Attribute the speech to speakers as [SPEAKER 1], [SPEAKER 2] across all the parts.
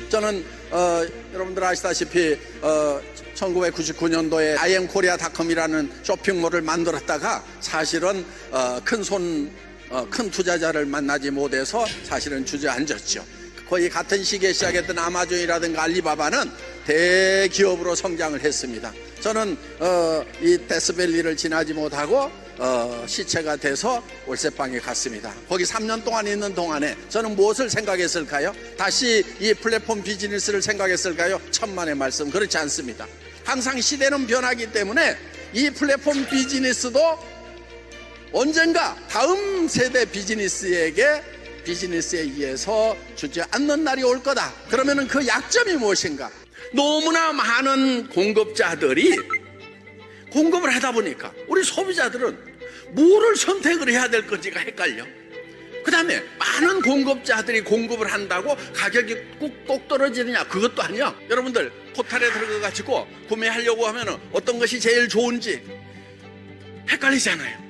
[SPEAKER 1] 저는 여러분들 아시다시피 1999년도에 IMKorea.com이라는 쇼핑몰을 만들었다가 사실은 큰 투자자를 만나지 못해서 사실은 주저앉았죠. 거의 같은 시기에 시작했던 아마존이라든가 알리바바는 대기업으로 성장을 했습니다. 저는 이 데스밸리를 지나지 못하고 시체가 돼서 월세방에 갔습니다. 거기 3년 동안 있는 동안에 저는 무엇을 생각했을까요? 다시 이 플랫폼 비즈니스를 생각했을까요? 천만의 말씀, 그렇지 않습니다. 항상 시대는 변하기 때문에 이 플랫폼 비즈니스도 언젠가 다음 세대 비즈니스에 의해서 주저앉는 날이 올 거다. 그러면은 그 약점이 무엇인가? 너무나 많은 공급자들이 공급을 하다 보니까 우리 소비자들은 뭐를 선택을 해야 될 건지가 헷갈려. 그 다음에 많은 공급자들이 공급을 한다고 가격이 꼭 떨어지느냐? 그것도 아니야. 여러분들 포털에 들어가가지고 구매하려고 하면 어떤 것이 제일 좋은지 헷갈리잖아요.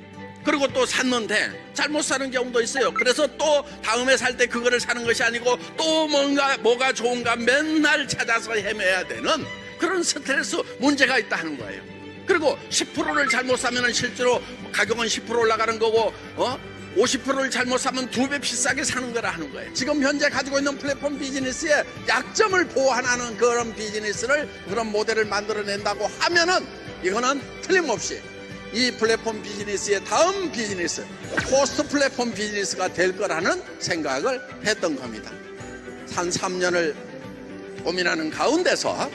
[SPEAKER 1] 그리고 또 샀는데 잘못 사는 경우도 있어요. 그래서 또 다음에 살 때 그거를 사는 것이 아니고 또 뭐가 좋은가 맨날 찾아서 헤매야 되는 그런 스트레스 문제가 있다는 거예요. 그리고 10%를 잘못 사면 실제로 가격은 10% 올라가는 거고 50%를 잘못 사면 2배 비싸게 사는 거라 하는 거예요. 지금 현재 가지고 있는 플랫폼 비즈니스의 약점을 보완하는 그런 비즈니스를, 그런 모델을 만들어낸다고 하면은 이거는 틀림없이 이 플랫폼 비즈니스의 다음 비즈니스, 포스트 플랫폼 비즈니스가 될 거라는 생각을 했던 겁니다. 한 3년을 고민하는 가운데서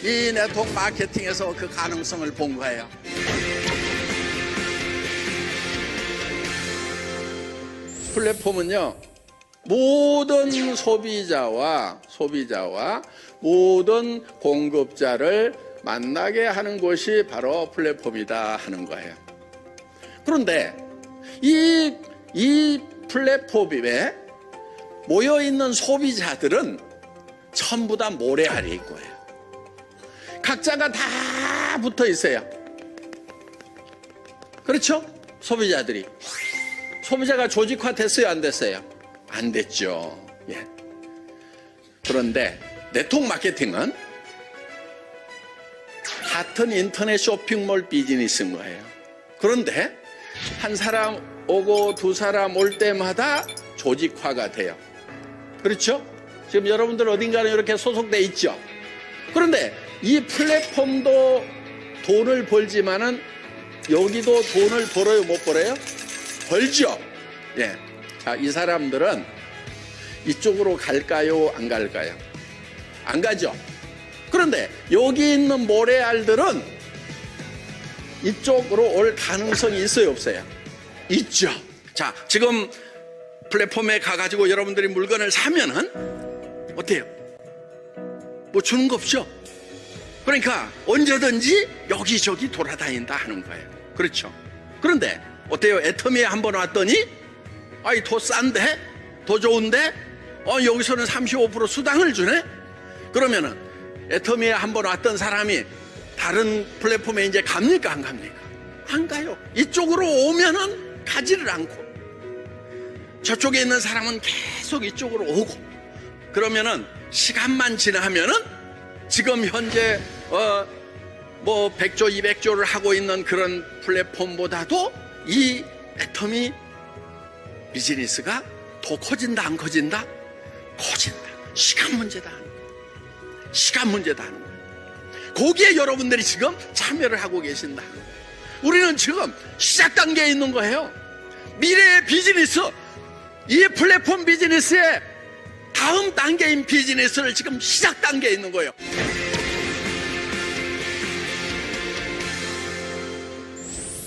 [SPEAKER 1] 이 네트워크 마케팅에서 그 가능성을 본 거예요. 플랫폼은요, 모든 소비자와 모든 공급자를 만나게 하는 곳이 바로 플랫폼이다 하는 거예요. 그런데 이 플랫폼에 모여있는 소비자들은 전부 다 모래알이 있고요. 각자가 다 붙어 있어요. 그렇죠? 소비자가 조직화 됐어요, 안 됐어요? 안 됐죠. 예. 그런데 네트워크 마케팅은 같은 인터넷 쇼핑몰 비즈니스인 거예요. 그런데 한 사람 오고 두 사람 올 때마다 조직화가 돼요. 그렇죠? 지금 여러분들 어딘가는 이렇게 소속돼 있죠. 그런데 이 플랫폼도 돈을 벌지만은 여기도 돈을 벌어요, 못 벌어요? 벌죠. 예. 자, 이 사람들은 이쪽으로 갈까요, 안 갈까요? 안 가죠. 그런데 여기 있는 모래알들은 이쪽으로 올 가능성이 있어요, 없어요? 있죠. 자, 지금 플랫폼에 가가지고 여러분들이 물건을 사면은 어때요? 뭐 주는 거 없죠? 그러니까 언제든지 여기저기 돌아다닌다 하는 거예요. 그렇죠? 그런데 어때요? 애터미에 한번 왔더니 아이 더 싼데? 더 좋은데? 여기서는 35% 수당을 주네? 그러면은 애터미에 한번 왔던 사람이 다른 플랫폼에 이제 갑니까, 안 갑니까? 안 가요. 이쪽으로 오면은 가지를 않고 저쪽에 있는 사람은 계속 이쪽으로 오고, 그러면은 시간만 지나면은 지금 현재 100조 200조를 하고 있는 그런 플랫폼보다도 이 애터미 비즈니스가 더 커진다, 안 커진다? 커진다. 시간 문제다 하는 거예요. 시간 문제다 하는 거예요. 거기에 여러분들이 지금 참여를 하고 계신다. 우리는 지금 시작 단계에 있는 거예요. 미래의 비즈니스, 이 플랫폼 비즈니스의 다음 단계인 비즈니스를 지금 시작 단계에 있는 거예요.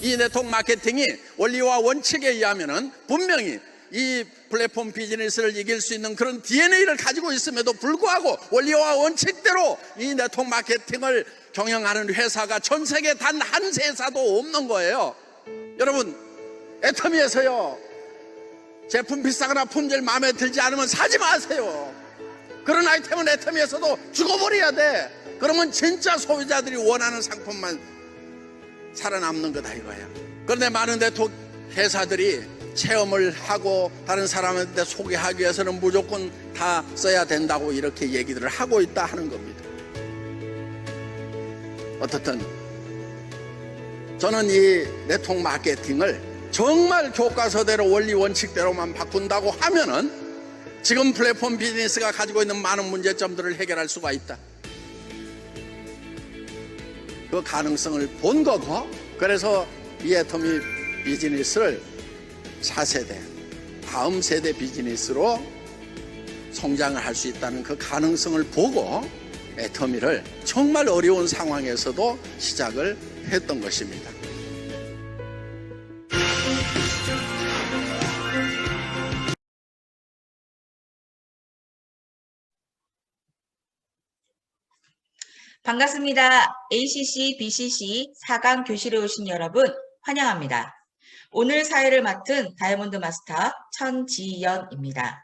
[SPEAKER 1] 이 네트워크 마케팅이 원리와 원칙에 의하면은 분명히 이 플랫폼 비즈니스를 이길 수 있는 그런 DNA를 가지고 있음에도 불구하고 원리와 원칙대로 이 네트워크 마케팅을 경영하는 회사가 전 세계 단 한 회사도 없는 거예요. 여러분, 애터미에서요, 제품 비싸거나 품질 마음에 들지 않으면 사지 마세요. 그런 아이템은 애터미에서도 죽어버려야 돼. 그러면 진짜 소비자들이 원하는 상품만 살아남는 거다 이거예요. 그런데 많은 네트워크 회사들이 체험을 하고 다른 사람한테 소개하기 위해서는 무조건 다 써야 된다고 이렇게 얘기들을 하고 있다 하는 겁니다. 어떻든 저는 이 네트워크 마케팅을 정말 교과서대로 원리 원칙대로만 바꾼다고 하면은 지금 플랫폼 비즈니스가 가지고 있는 많은 문제점들을 해결할 수가 있다. 그 가능성을 본 거고, 그래서 이 애터미 비즈니스를 4세대, 다음 세대 비즈니스로 성장을 할 수 있다는 그 가능성을 보고 애터미를 정말 어려운 상황에서도 시작을 했던 것입니다.
[SPEAKER 2] 반갑습니다. ACC, BCC 4강 교실에 오신 여러분 환영합니다. 오늘 사회를 맡은 다이아몬드 마스터 천지연입니다.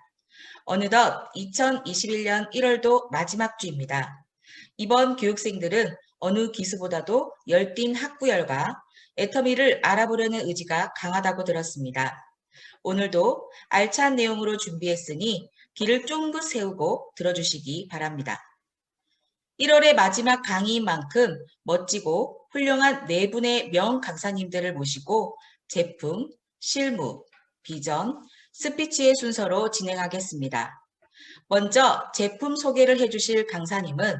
[SPEAKER 2] 어느덧 2021년 1월도 마지막 주입니다. 이번 교육생들은 어느 기수보다도 열띤 학구열과 애터미를 알아보려는 의지가 강하다고 들었습니다. 오늘도 알찬 내용으로 준비했으니 귀를 쫑긋 세우고 들어주시기 바랍니다. 1월의 마지막 강의인 만큼 멋지고 훌륭한 4분의 명 강사님들을 모시고 제품, 실무, 비전, 스피치의 순서로 진행하겠습니다. 먼저 제품 소개를 해주실 강사님은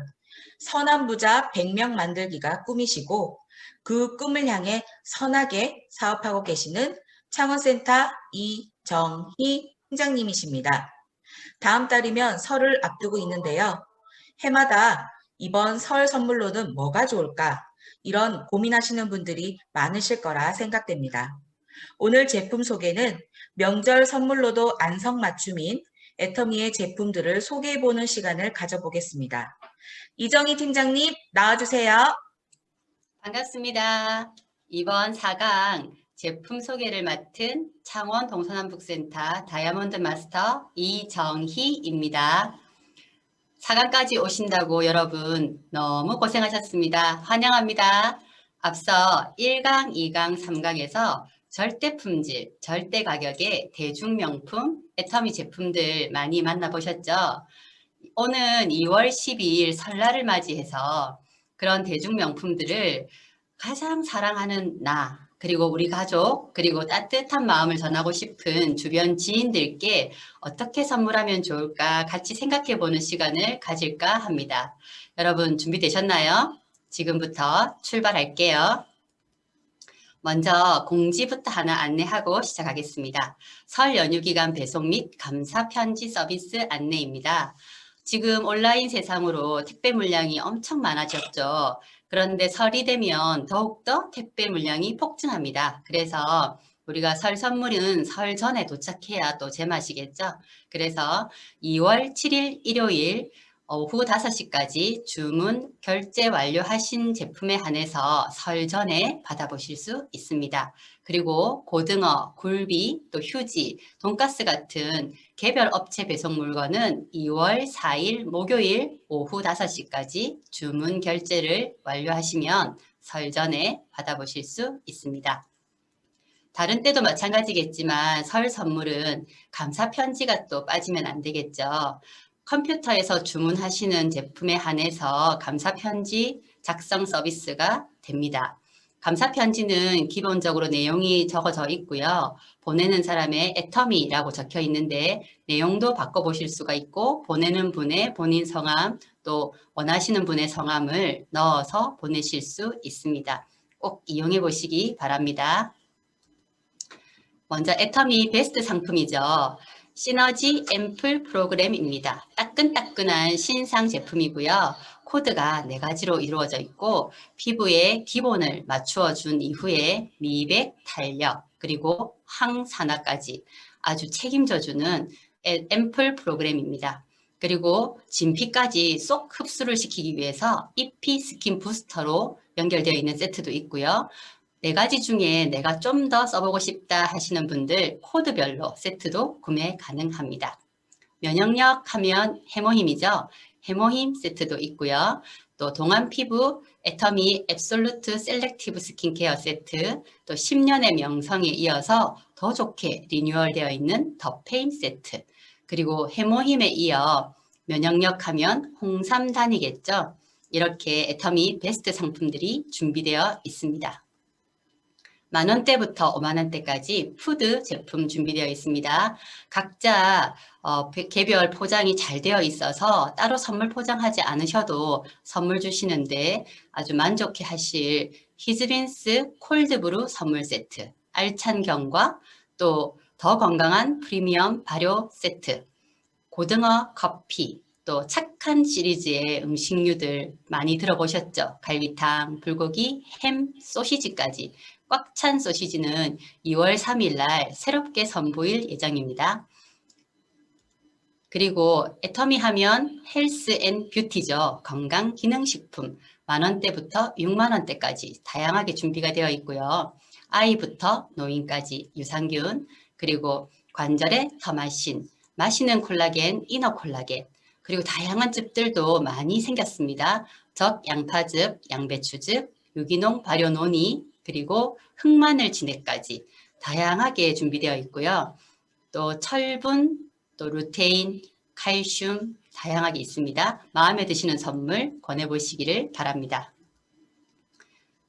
[SPEAKER 2] 선한 부자 100명 만들기가 꿈이시고 그 꿈을 향해 선하게 사업하고 계시는 창원센터 이정희 팀장님이십니다. 다음 달이면 설을 앞두고 있는데요. 해마다 이번 설 선물로는 뭐가 좋을까? 이런 고민하시는 분들이 많으실 거라 생각됩니다. 오늘 제품 소개는 명절 선물로도 안성맞춤인 애터미의 제품들을 소개해보는 시간을 가져보겠습니다. 이정희 팀장님 나와주세요.
[SPEAKER 3] 반갑습니다. 이번 4강 제품 소개를 맡은 창원 동서남북센터 다이아몬드 마스터 이정희입니다. 4강까지 오신다고 여러분 너무 고생하셨습니다. 환영합니다. 앞서 1강, 2강, 3강에서 절대 품질, 절대 가격의 대중명품 애터미 제품들 많이 만나보셨죠? 오는 2월 12일 설날을 맞이해서 그런 대중명품들을 가장 사랑하는 나, 그리고 우리 가족, 그리고 따뜻한 마음을 전하고 싶은 주변 지인들께 어떻게 선물하면 좋을까 같이 생각해보는 시간을 가질까 합니다. 여러분 준비되셨나요? 지금부터 출발할게요. 먼저 공지부터 하나 안내하고 시작하겠습니다. 설 연휴 기간 배송 및 감사 편지 서비스 안내입니다. 지금 온라인 세상으로 택배 물량이 엄청 많아졌죠. 그런데 설이 되면 더욱더 택배 물량이 폭증합니다. 그래서 우리가 설 선물은 설 전에 도착해야 또 제맛이겠죠. 그래서 2월 7일 일요일 오후 5시까지 주문 결제 완료하신 제품에 한해서 설 전에 받아보실 수 있습니다. 그리고 고등어, 굴비, 또 휴지, 돈가스 같은 개별 업체 배송 물건은 2월 4일 목요일 오후 5시까지 주문 결제를 완료하시면 설 전에 받아보실 수 있습니다. 다른 때도 마찬가지겠지만 설 선물은 감사 편지가 또 빠지면 안 되겠죠. 컴퓨터에서 주문하시는 제품에 한해서 감사 편지 작성 서비스가 됩니다. 감사 편지는 기본적으로 내용이 적어져 있고요. 보내는 사람의 애터미라고 적혀 있는데 내용도 바꿔보실 수가 있고 보내는 분의 본인 성함 또 원하시는 분의 성함을 넣어서 보내실 수 있습니다. 꼭 이용해 보시기 바랍니다. 먼저 애터미 베스트 상품이죠. 시너지 앰플 프로그램입니다. 따끈따끈한 신상 제품이고요. 코드가 4가지로 이루어져 있고 피부의 기본을 맞추어 준 이후에 미백, 탄력, 그리고 항산화까지 아주 책임져주는 앰플 프로그램입니다. 그리고 진피까지 쏙 흡수를 시키기 위해서 EP 스킨 부스터로 연결되어 있는 세트도 있고요. 4가지 중에 내가 좀 더 써보고 싶다 하시는 분들 코드별로 세트도 구매 가능합니다. 면역력 하면 해모힘이죠. 해모힘 세트도 있고요. 또 동안 피부 애터미 앱솔루트 셀렉티브 스킨케어 세트, 또 10년의 명성에 이어서 더 좋게 리뉴얼되어 있는 더 페임 세트, 그리고 해모힘에 이어 면역력 하면 홍삼단이겠죠. 이렇게 애터미 베스트 상품들이 준비되어 있습니다. 만원대부터 5만원대까지 푸드 제품 준비되어 있습니다. 각자 개별 포장이 잘 되어 있어서 따로 선물 포장하지 않으셔도 선물 주시는데 아주 만족해 하실 히즈빈스 콜드브루 선물 세트, 알찬 경과, 또 더 건강한 프리미엄 발효 세트, 고등어 커피, 또 착한 시리즈의 음식류들 많이 들어보셨죠? 갈비탕, 불고기, 햄, 소시지까지 꽉 찬 소시지는 2월 3일 날 새롭게 선보일 예정입니다. 그리고 애터미 하면 헬스 앤 뷰티죠. 건강 기능식품 만원대부터 6만원대까지 다양하게 준비가 되어 있고요. 아이부터 노인까지 유산균, 그리고 관절의 더마신, 마시는 콜라겐, 이너 콜라겐, 그리고 다양한 즙들도 많이 생겼습니다. 적양파즙, 양배추즙, 유기농 발효 노니, 그리고 흑마늘 진액까지 다양하게 준비되어 있고요. 또 철분, 또 루테인, 칼슘 다양하게 있습니다. 마음에 드시는 선물 권해보시기를 바랍니다.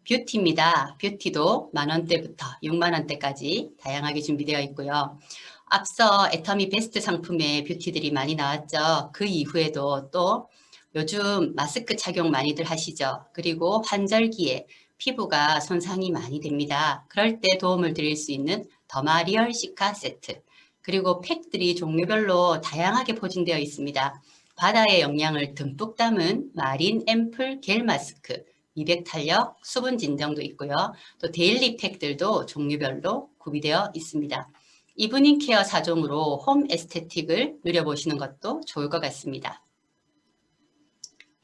[SPEAKER 3] 뷰티입니다. 뷰티도 만원대부터 6만원대까지 다양하게 준비되어 있고요. 앞서 애터미 베스트 상품의 뷰티들이 많이 나왔죠. 그 이후에도 또 요즘 마스크 착용 많이들 하시죠. 그리고 환절기에 피부가 손상이 많이 됩니다. 그럴 때 도움을 드릴 수 있는 더마리얼 시카 세트, 그리고 팩들이 종류별로 다양하게 포진되어 있습니다. 바다의 영양을 듬뿍 담은 마린 앰플 겔 마스크, 미백 탄력, 수분 진정도 있고요. 또 데일리 팩들도 종류별로 구비되어 있습니다. 이브닝 케어 4종으로 홈 에스테틱을 누려보시는 것도 좋을 것 같습니다.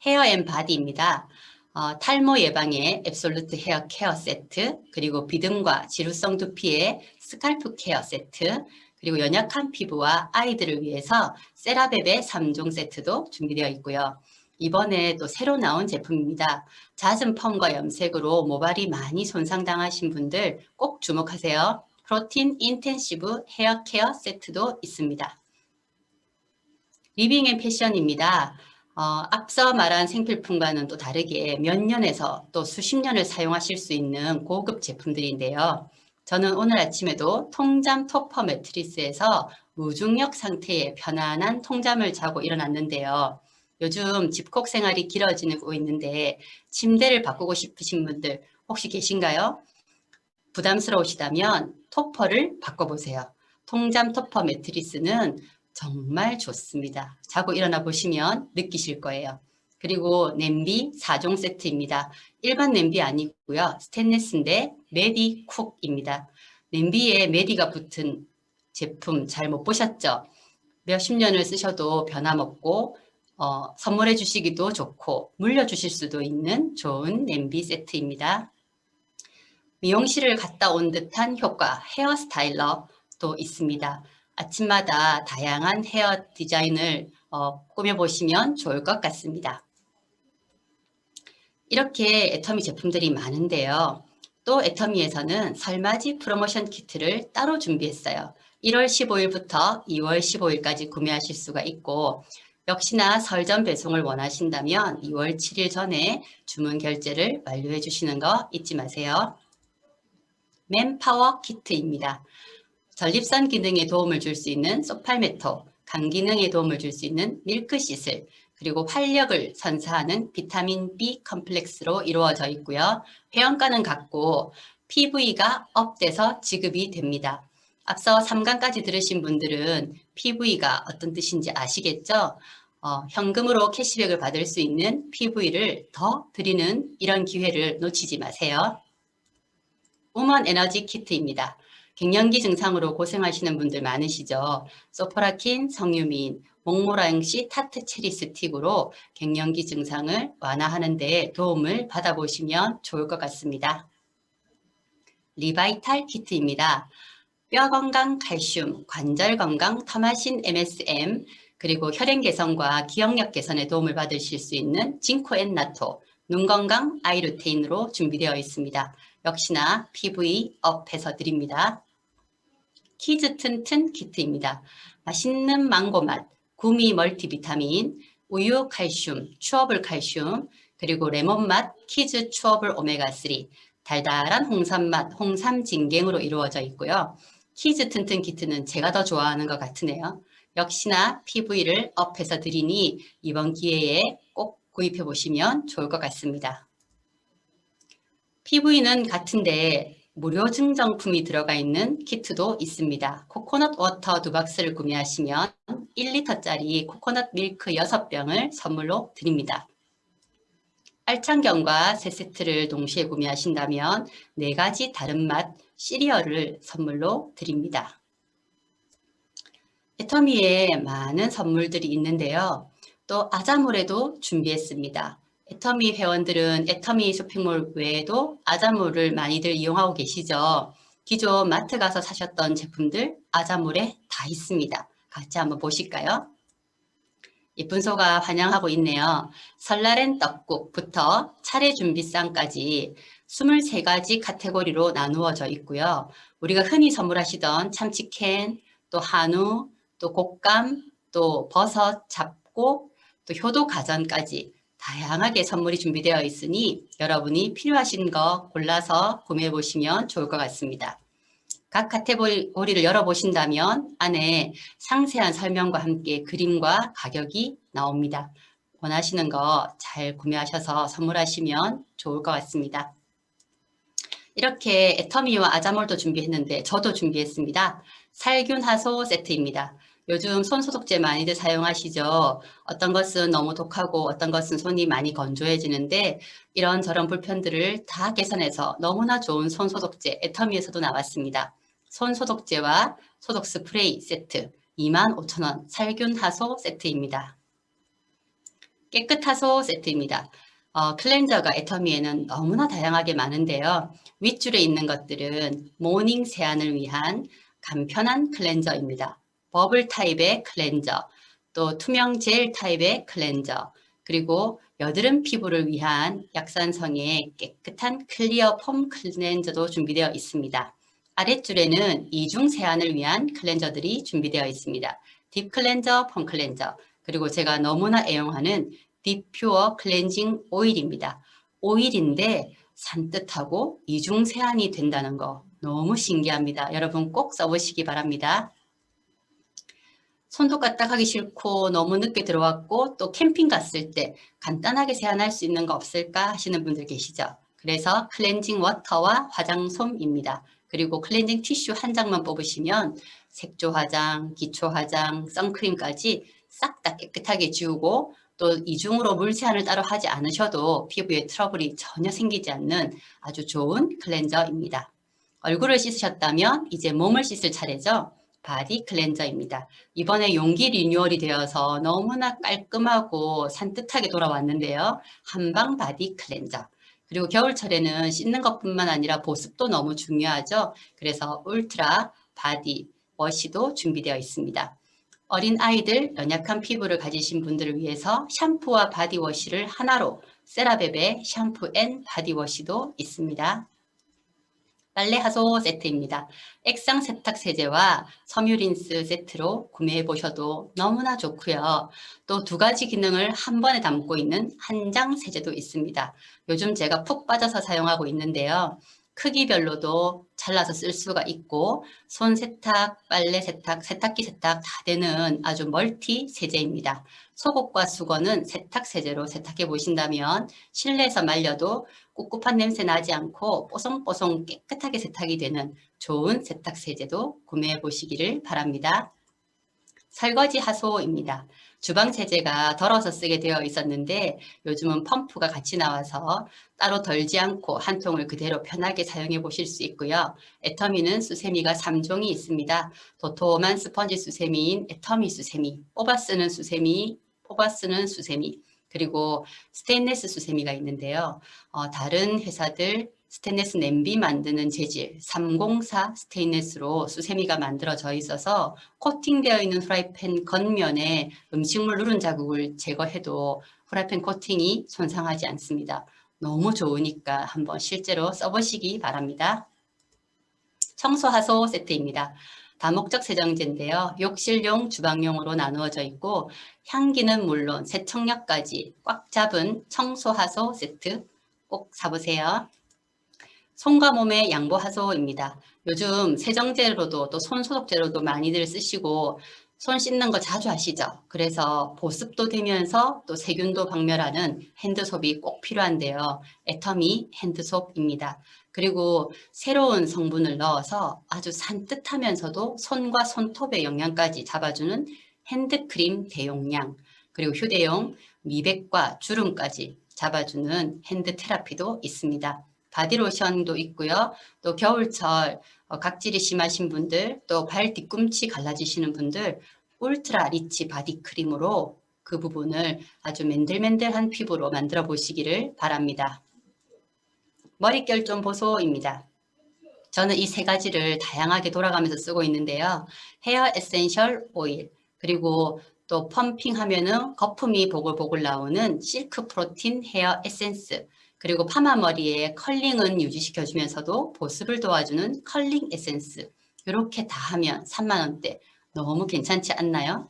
[SPEAKER 3] 헤어 앤 바디입니다. 탈모 예방의 앱솔루트 헤어 케어 세트, 그리고 비듬과 지루성 두피의 스칼프 케어 세트, 그리고 연약한 피부와 아이들을 위해서 세라베베 3종 세트도 준비되어 있고요. 이번에 또 새로 나온 제품입니다. 잦은 펌과 염색으로 모발이 많이 손상당하신 분들 꼭 주목하세요. 프로틴 인텐시브 헤어 케어 세트도 있습니다. 리빙 앤 패션입니다. 앞서 말한 생필품과는 또 다르게 몇 년에서 또 수십 년을 사용하실 수 있는 고급 제품들인데요. 저는 오늘 아침에도 통잠 토퍼 매트리스에서 무중력 상태의 편안한 통잠을 자고 일어났는데요. 요즘 집콕 생활이 길어지고 있는데 침대를 바꾸고 싶으신 분들 혹시 계신가요? 부담스러우시다면 토퍼를 바꿔보세요. 통잠 토퍼 매트리스는 정말 좋습니다. 자고 일어나 보시면 느끼실 거예요. 그리고 냄비 4종 세트입니다. 일반 냄비 아니고요. 스테인리스인데 메디쿡입니다. 냄비에 메디가 붙은 제품 잘 못 보셨죠? 몇십 년을 쓰셔도 변함없고 선물해 주시기도 좋고 물려주실 수도 있는 좋은 냄비 세트입니다. 미용실을 갔다 온 듯한 효과 헤어 스타일러도 있습니다. 아침마다 다양한 헤어 디자인을 꾸며보시면 좋을 것 같습니다. 이렇게 애터미 제품들이 많은데요. 또 애터미에서는 설맞이 프로모션 키트를 따로 준비했어요. 1월 15일부터 2월 15일까지 구매하실 수가 있고 역시나 설전 배송을 원하신다면 2월 7일 전에 주문 결제를 완료해 주시는 거 잊지 마세요. 맨파워 키트입니다. 전립선 기능에 도움을 줄 수 있는 소팔메토, 간 기능에 도움을 줄 수 있는 밀크시슬, 그리고 활력을 선사하는 비타민 B 컴플렉스로 이루어져 있고요. 회원가는 같고 PV가 업돼서 지급이 됩니다. 앞서 3강까지 들으신 분들은 PV가 어떤 뜻인지 아시겠죠? 현금으로 캐시백을 받을 수 있는 PV를 더 드리는 이런 기회를 놓치지 마세요. 우먼 에너지 키트입니다. 갱년기 증상으로 고생하시는 분들 많으시죠? 소포라킨, 성유민, 몽모랑시 타트 체리 스틱으로 갱년기 증상을 완화하는 데 도움을 받아보시면 좋을 것 같습니다. 리바이탈 키트입니다. 뼈 건강 칼슘, 관절 건강 터마신 MSM, 그리고 혈행 개선과 기억력 개선에 도움을 받으실 수 있는 징코 앤 나토, 눈 건강 아이루테인으로 준비되어 있습니다. 역시나 PV 업해서 드립니다. 키즈 튼튼 키트입니다. 맛있는 망고 맛, 구미 멀티비타민, 우유 칼슘, 추어블 칼슘, 그리고 레몬 맛 키즈 추어블 오메가3, 달달한 홍삼 맛 홍삼 진갱으로 이루어져 있고요. 키즈 튼튼 키트는 제가 더 좋아하는 것 같으네요. 역시나 PV를 업해서 드리니 이번 기회에 꼭 구입해 보시면 좋을 것 같습니다. PV는 같은데 무료 증정품이 들어가 있는 키트도 있습니다. 코코넛 워터 2박스를 구매하시면 1리터짜리 코코넛 밀크 6병을 선물로 드립니다. 알창경과 3세트를 동시에 구매하신다면 4가지 다른 맛 시리얼을 선물로 드립니다. 애터미에 많은 선물들이 있는데요. 또 아자몰에도 준비했습니다. 애터미 회원들은 애터미 쇼핑몰 외에도 아자몰을 많이들 이용하고 계시죠. 기존 마트 가서 사셨던 제품들 아자몰에 다 있습니다. 같이 한번 보실까요? 예쁜 소가 환영하고 있네요. 설날엔 떡국부터 차례 준비상까지 23가지 카테고리로 나누어져 있고요. 우리가 흔히 선물하시던 참치캔, 또 한우, 또 곶감, 또 버섯, 잡곡, 또 효도 가전까지 다양하게 선물이 준비되어 있으니 여러분이 필요하신 거 골라서 구매해 보시면 좋을 것 같습니다. 각 카테고리를 열어보신다면 안에 상세한 설명과 함께 그림과 가격이 나옵니다. 원하시는 거 잘 구매하셔서 선물하시면 좋을 것 같습니다. 이렇게 애터미와 아자몰도 준비했는데 저도 준비했습니다. 살균 하소 세트입니다. 요즘 손소독제 많이들 사용하시죠. 어떤 것은 너무 독하고 어떤 것은 손이 많이 건조해지는데 이런저런 불편들을 다 개선해서 너무나 좋은 손소독제 애터미에서도 나왔습니다. 손소독제와 소독 스프레이 세트 25,000원 살균 하소 세트입니다. 깨끗하소 세트입니다. 클렌저가 애터미에는 너무나 다양하게 많은데요. 윗줄에 있는 것들은 모닝 세안을 위한 간편한 클렌저입니다. 버블 타입의 클렌저, 또 투명 젤 타입의 클렌저, 그리고 여드름 피부를 위한 약산성의 깨끗한 클리어 폼 클렌저도 준비되어 있습니다. 아랫줄에는 이중 세안을 위한 클렌저들이 준비되어 있습니다. 딥 클렌저, 폼 클렌저, 그리고 제가 너무나 애용하는 딥 퓨어 클렌징 오일입니다. 오일인데 산뜻하고 이중 세안이 된다는 거 너무 신기합니다. 여러분 꼭 써보시기 바랍니다. 손도 까딱하기 싫고 너무 늦게 들어왔고 또 캠핑 갔을 때 간단하게 세안할 수 있는 거 없을까 하시는 분들 계시죠. 그래서 클렌징 워터와 화장솜입니다. 그리고 클렌징 티슈 한 장만 뽑으시면 색조 화장, 기초 화장, 선크림까지 싹 다 깨끗하게 지우고 또 이중으로 물 세안을 따로 하지 않으셔도 피부에 트러블이 전혀 생기지 않는 아주 좋은 클렌저입니다. 얼굴을 씻으셨다면 이제 몸을 씻을 차례죠. 바디 클렌저입니다. 이번에 용기 리뉴얼이 되어서 너무나 깔끔하고 산뜻하게 돌아왔는데요. 한방 바디 클렌저. 그리고 겨울철에는 씻는 것뿐만 아니라 보습도 너무 중요하죠. 그래서 울트라 바디 워시도 준비되어 있습니다. 어린 아이들, 연약한 피부를 가지신 분들을 위해서 샴푸와 바디워시를 하나로 세라베베 샴푸 앤 바디워시도 있습니다. 빨래 하소 세트입니다. 액상 세탁 세제와 섬유 린스 세트로 구매해 보셔도 너무나 좋고요. 또 2가지 기능을 한 번에 담고 있는 한장 세제도 있습니다. 요즘 제가 푹 빠져서 사용하고 있는데요. 크기별로도 잘라서 쓸 수가 있고 손 세탁, 빨래 세탁, 세탁기 세탁 다 되는 아주 멀티 세제입니다. 속옷과 수건은 세탁 세제로 세탁해 보신다면 실내에서 말려도 꿉꿉한 냄새 나지 않고 뽀송뽀송 깨끗하게 세탁이 되는 좋은 세탁 세제도 구매해 보시기를 바랍니다. 설거지 하소입니다. 주방 세제가 덜어서 쓰게 되어 있었는데 요즘은 펌프가 같이 나와서 따로 덜지 않고 한 통을 그대로 편하게 사용해 보실 수 있고요. 애터미는 수세미가 3종이 있습니다. 도톰한 스펀지 수세미인 애터미 수세미, 뽑아 쓰는 수세미, 뽑아 쓰는 수세미, 그리고 스테인레스 수세미가 있는데요. 다른 회사들 스테인리스 냄비 만드는 재질 304 스테인리스로 수세미가 만들어져 있어서 코팅되어 있는 프라이팬 겉면에 음식물 누른 자국을 제거해도 프라이팬 코팅이 손상하지 않습니다. 너무 좋으니까 한번 실제로 써보시기 바랍니다. 청소하소 세트입니다. 다목적 세정제인데요. 욕실용, 주방용으로 나누어져 있고 향기는 물론 세척력까지 꽉 잡은 청소하소 세트 꼭 사보세요. 손과 몸에 양보하소입니다. 요즘 세정제로도 또 손소독제로도 많이들 쓰시고 손 씻는 거 자주 하시죠. 그래서 보습도 되면서 또 세균도 박멸하는 핸드솝이 꼭 필요한데요. 애터미 핸드솝입니다. 그리고 새로운 성분을 넣어서 아주 산뜻하면서도 손과 손톱의 영양까지 잡아주는 핸드크림 대용량, 그리고 휴대용 미백과 주름까지 잡아주는 핸드 테라피도 있습니다. 바디로션도 있고요. 또 겨울철 각질이 심하신 분들, 또 발 뒤꿈치 갈라지시는 분들 울트라 리치 바디크림으로 그 부분을 아주 맨들맨들한 피부로 만들어 보시기를 바랍니다. 머릿결 좀 보소입니다. 저는 이 세 가지를 다양하게 돌아가면서 쓰고 있는데요. 헤어 에센셜 오일, 그리고 또 펌핑하면은 거품이 보글보글 나오는 실크 프로틴 헤어 에센스, 그리고 파마 머리에 컬링은 유지시켜주면서도 보습을 도와주는 컬링 에센스, 이렇게 다 하면 3만 원대 너무 괜찮지 않나요?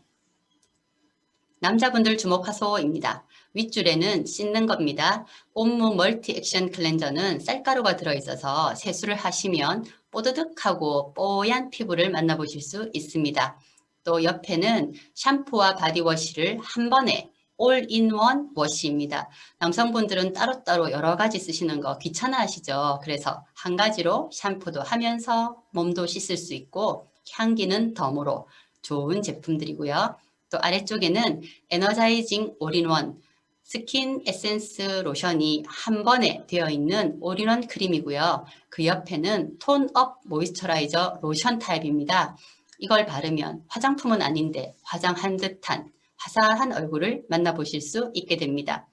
[SPEAKER 3] 남자분들 주목하소입니다. 윗줄에는 씻는 겁니다. 옴무 멀티 액션 클렌저는 쌀가루가 들어있어서 세수를 하시면 뽀드득하고 뽀얀 피부를 만나보실 수 있습니다. 또 옆에는 샴푸와 바디워시를 한 번에 올인원 워시입니다. 남성분들은 따로따로 여러 가지 쓰시는 거 귀찮아 하시죠. 그래서 한 가지로 샴푸도 하면서 몸도 씻을 수 있고 향기는 덤으로 좋은 제품들이고요. 또 아래쪽에는 에너자이징 올인원 스킨 에센스 로션이 한 번에 되어 있는 올인원 크림이고요. 그 옆에는 톤업 모이스처라이저 로션 타입입니다. 이걸 바르면 화장품은 아닌데 화장한 듯한 화사한 얼굴을 만나보실 수 있게 됩니다.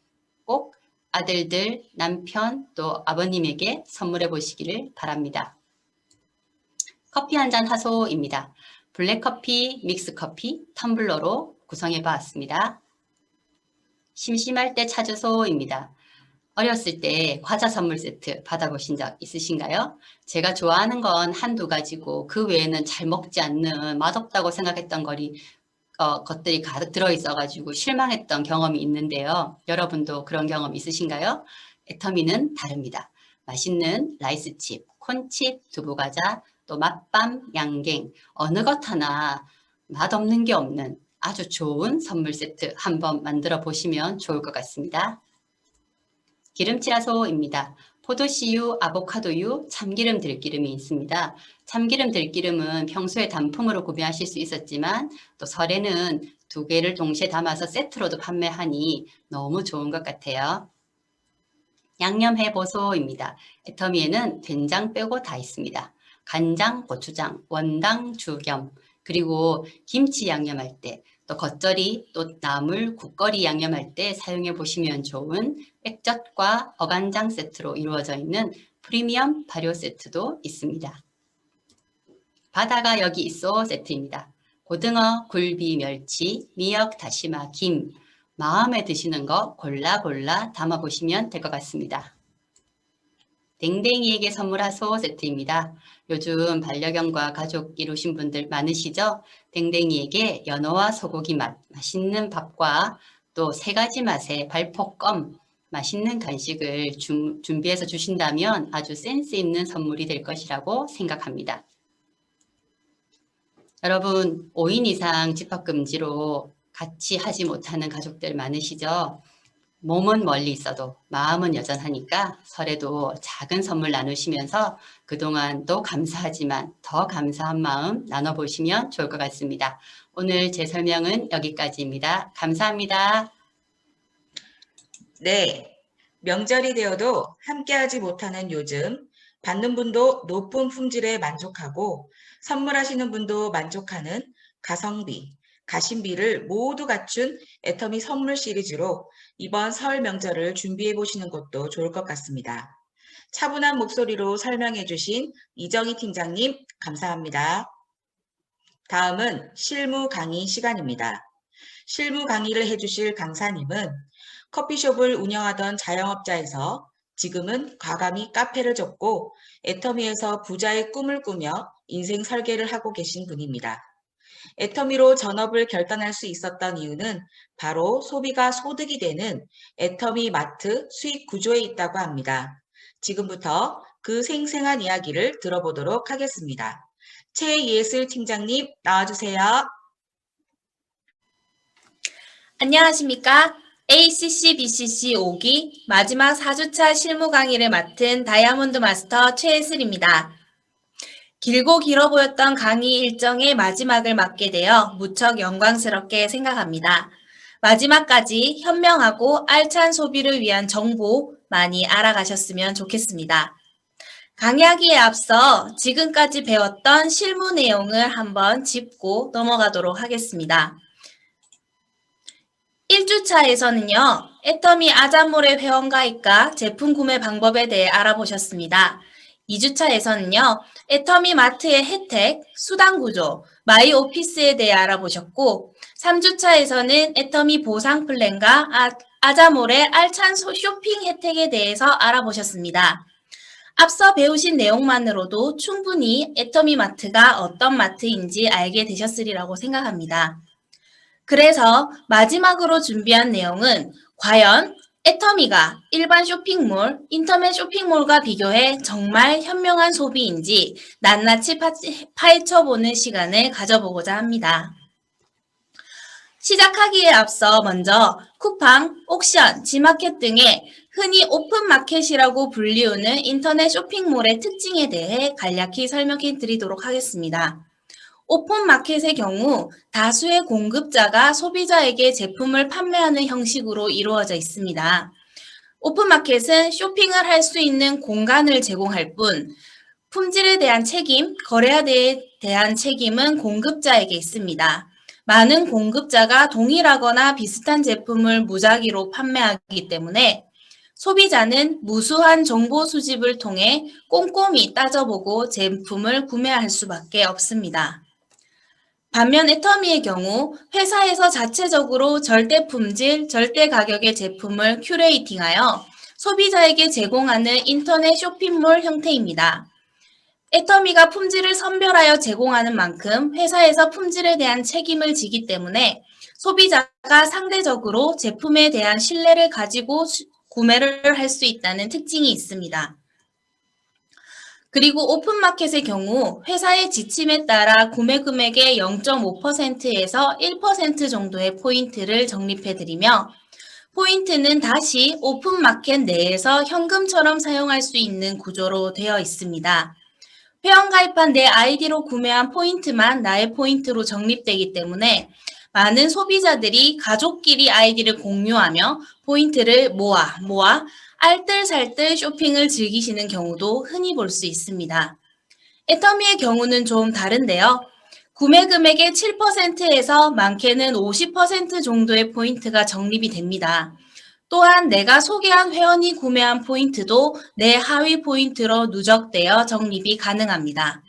[SPEAKER 3] 꼭 아들들, 남편, 또 아버님에게 선물해 보시기를 바랍니다. 커피 한잔 하소입니다. 블랙커피, 믹스커피, 텀블러로 구성해 봤습니다. 심심할 때 찾으소입니다. 어렸을 때 과자 선물 세트 받아보신 적 있으신가요? 제가 좋아하는 건 한두 가지고 그 외에는 잘 먹지 않는 맛없다고 생각했던 것들이 가득 들어있어가지고 실망했던 경험이 있는데요. 여러분도 그런 경험 있으신가요? 애터미는 다릅니다. 맛있는 라이스칩, 콘칩, 두부과자, 또 맛밤, 양갱, 어느 것 하나 맛없는 게 없는 아주 좋은 선물 세트 한번 만들어 보시면 좋을 것 같습니다. 기름치라소입니다. 포도씨유, 아보카도유, 참기름, 들기름이 있습니다. 참기름, 들기름은 평소에 단품으로 구매하실 수 있었지만 또 설에는 두 개를 동시에 담아서 세트로도 판매하니 너무 좋은 것 같아요. 양념해보소입니다. 애터미에는 된장 빼고 다 있습니다. 간장, 고추장, 원당, 주겸, 그리고 김치 양념할 때, 또 겉절이, 또 나물, 국거리 양념할 때 사용해 보시면 좋은 액젓과 어간장 세트로 이루어져 있는 프리미엄 발효 세트도 있습니다. 바다가 여기 있어 세트입니다. 고등어, 굴비, 멸치, 미역, 다시마, 김, 마음에 드시는 거 골라 담아 보시면 될 것 같습니다. 댕댕이에게 선물하소 세트입니다. 요즘 반려견과 가족 이루신 분들 많으시죠? 댕댕이에게 연어와 소고기 맛, 맛있는 밥과 또 세 가지 맛의 발포껌, 맛있는 간식을 준비해서 주신다면 아주 센스 있는 선물이 될 것이라고 생각합니다. 여러분, 5인 이상 집합금지로 같이 하지 못하는 가족들 많으시죠? 몸은 멀리 있어도 마음은 여전하니까 설에도 작은 선물 나누시면서 그동안 또 감사하지만 더 감사한 마음 나눠보시면 좋을 것 같습니다. 오늘 제 설명은 여기까지입니다. 감사합니다.
[SPEAKER 2] 네, 명절이 되어도 함께하지 못하는 요즘 받는 분도 높은 품질에 만족하고 선물하시는 분도 만족하는 가성비, 가심비를 모두 갖춘 애터미 선물 시리즈로 이번 설 명절을 준비해 보시는 것도 좋을 것 같습니다. 차분한 목소리로 설명해 주신 이정희 팀장님 감사합니다. 다음은 실무 강의 시간입니다. 실무 강의를 해주실 강사님은 커피숍을 운영하던 자영업자에서 지금은 과감히 카페를 접고 애터미에서 부자의 꿈을 꾸며 인생 설계를 하고 계신 분입니다. 애터미로 전업을 결단할 수 있었던 이유는 바로 소비가 소득이 되는 애터미 마트 수익 구조에 있다고 합니다. 지금부터 그 생생한 이야기를 들어보도록 하겠습니다. 최예슬 팀장님 나와주세요.
[SPEAKER 4] 안녕하십니까? ACC, BCC 5기 마지막 4주차 실무 강의를 맡은 다이아몬드 마스터 최예슬입니다. 길고 길어 보였던 강의 일정의 마지막을 맡게 되어 무척 영광스럽게 생각합니다. 마지막까지 현명하고 알찬 소비를 위한 정보 많이 알아가셨으면 좋겠습니다. 강의하기에 앞서 지금까지 배웠던 실무 내용을 한번 짚고 넘어가도록 하겠습니다. 1주차에서는요, 애터미 아자몰의 회원가입과 제품 구매 방법에 대해 알아보셨습니다. 2주차에서는요, 애터미 마트의 혜택, 수당 구조, 마이 오피스에 대해 알아보셨고, 3주차에서는 애터미 보상 플랜과 아자몰의 알찬 쇼핑 혜택에 대해서 알아보셨습니다. 앞서 배우신 내용만으로도 충분히 애터미 마트가 어떤 마트인지 알게 되셨으리라고 생각합니다. 그래서 마지막으로 준비한 내용은 과연 애터미가 일반 쇼핑몰, 인터넷 쇼핑몰과 비교해 정말 현명한 소비인지 낱낱이 파헤쳐보는 시간을 가져보고자 합니다. 시작하기에 앞서 먼저 쿠팡, 옥션, 지마켓 등의 흔히 오픈마켓이라고 불리우는 인터넷 쇼핑몰의 특징에 대해 간략히 설명해 드리도록 하겠습니다. 오픈마켓의 경우 다수의 공급자가 소비자에게 제품을 판매하는 형식으로 이루어져 있습니다. 오픈마켓은 쇼핑을 할 수 있는 공간을 제공할 뿐 품질에 대한 책임, 거래에 대한 책임은 공급자에게 있습니다. 많은 공급자가 동일하거나 비슷한 제품을 무작위로 판매하기 때문에 소비자는 무수한 정보 수집을 통해 꼼꼼히 따져보고 제품을 구매할 수밖에 없습니다. 반면 애터미의 경우 회사에서 자체적으로 절대 품질, 절대 가격의 제품을 큐레이팅하여 소비자에게 제공하는 인터넷 쇼핑몰 형태입니다. 애터미가 품질을 선별하여 제공하는 만큼 회사에서 품질에 대한 책임을 지기 때문에 소비자가 상대적으로 제품에 대한 신뢰를 가지고 구매를 할 수 있다는 특징이 있습니다. 그리고 오픈마켓의 경우 회사의 지침에 따라 구매 금액의 0.5%에서 1% 정도의 포인트를 적립해드리며 포인트는 다시 오픈마켓 내에서 현금처럼 사용할 수 있는 구조로 되어 있습니다. 회원가입한 내 아이디로 구매한 포인트만 나의 포인트로 적립되기 때문에 많은 소비자들이 가족끼리 아이디를 공유하며 포인트를 모아 알뜰살뜰 쇼핑을 즐기시는 경우도 흔히 볼 수 있습니다. 애터미의 경우는 좀 다른데요. 구매 금액의 7%에서 많게는 50% 정도의 포인트가 적립이 됩니다. 또한 내가 소개한 회원이 구매한 포인트도 내 하위 포인트로 누적되어 적립이 가능합니다.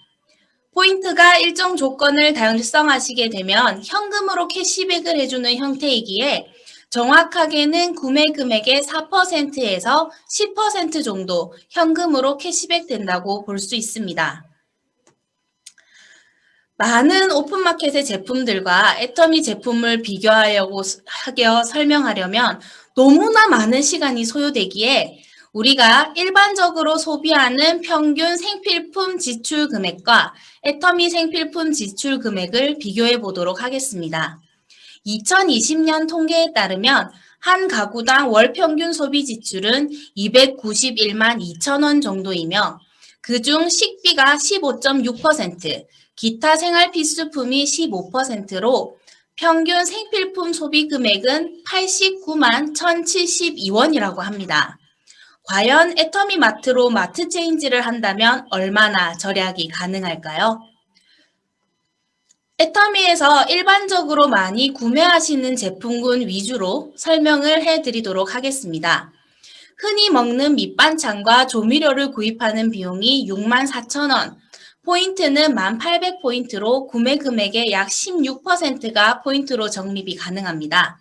[SPEAKER 4] 포인트가 일정 조건을 달성하시게 되면 현금으로 캐시백을 해주는 형태이기에 정확하게는 구매 금액의 4%에서 10% 정도 현금으로 캐시백 된다고 볼 수 있습니다. 많은 오픈마켓의 제품들과 애터미 제품을 비교하려고 설명하려면 너무나 많은 시간이 소요되기에 우리가 일반적으로 소비하는 평균 생필품 지출 금액과 애터미 생필품 지출 금액을 비교해 보도록 하겠습니다. 2020년 통계에 따르면 한 가구당 월 평균 소비 지출은 291만 2천 원 정도이며 그중 식비가 15.6%, 기타 생활 필수품이 15%로 평균 생필품 소비 금액은 89만 1,072원이라고 합니다. 과연 애터미 마트로 마트 체인지를 한다면 얼마나 절약이 가능할까요? 애터미에서 일반적으로 많이 구매하시는 제품군 위주로 설명을 해드리도록 하겠습니다. 흔히 먹는 밑반찬과 조미료를 구입하는 비용이 64,000원, 포인트는 1,800포인트로 구매 금액의 약 16%가 포인트로 적립이 가능합니다.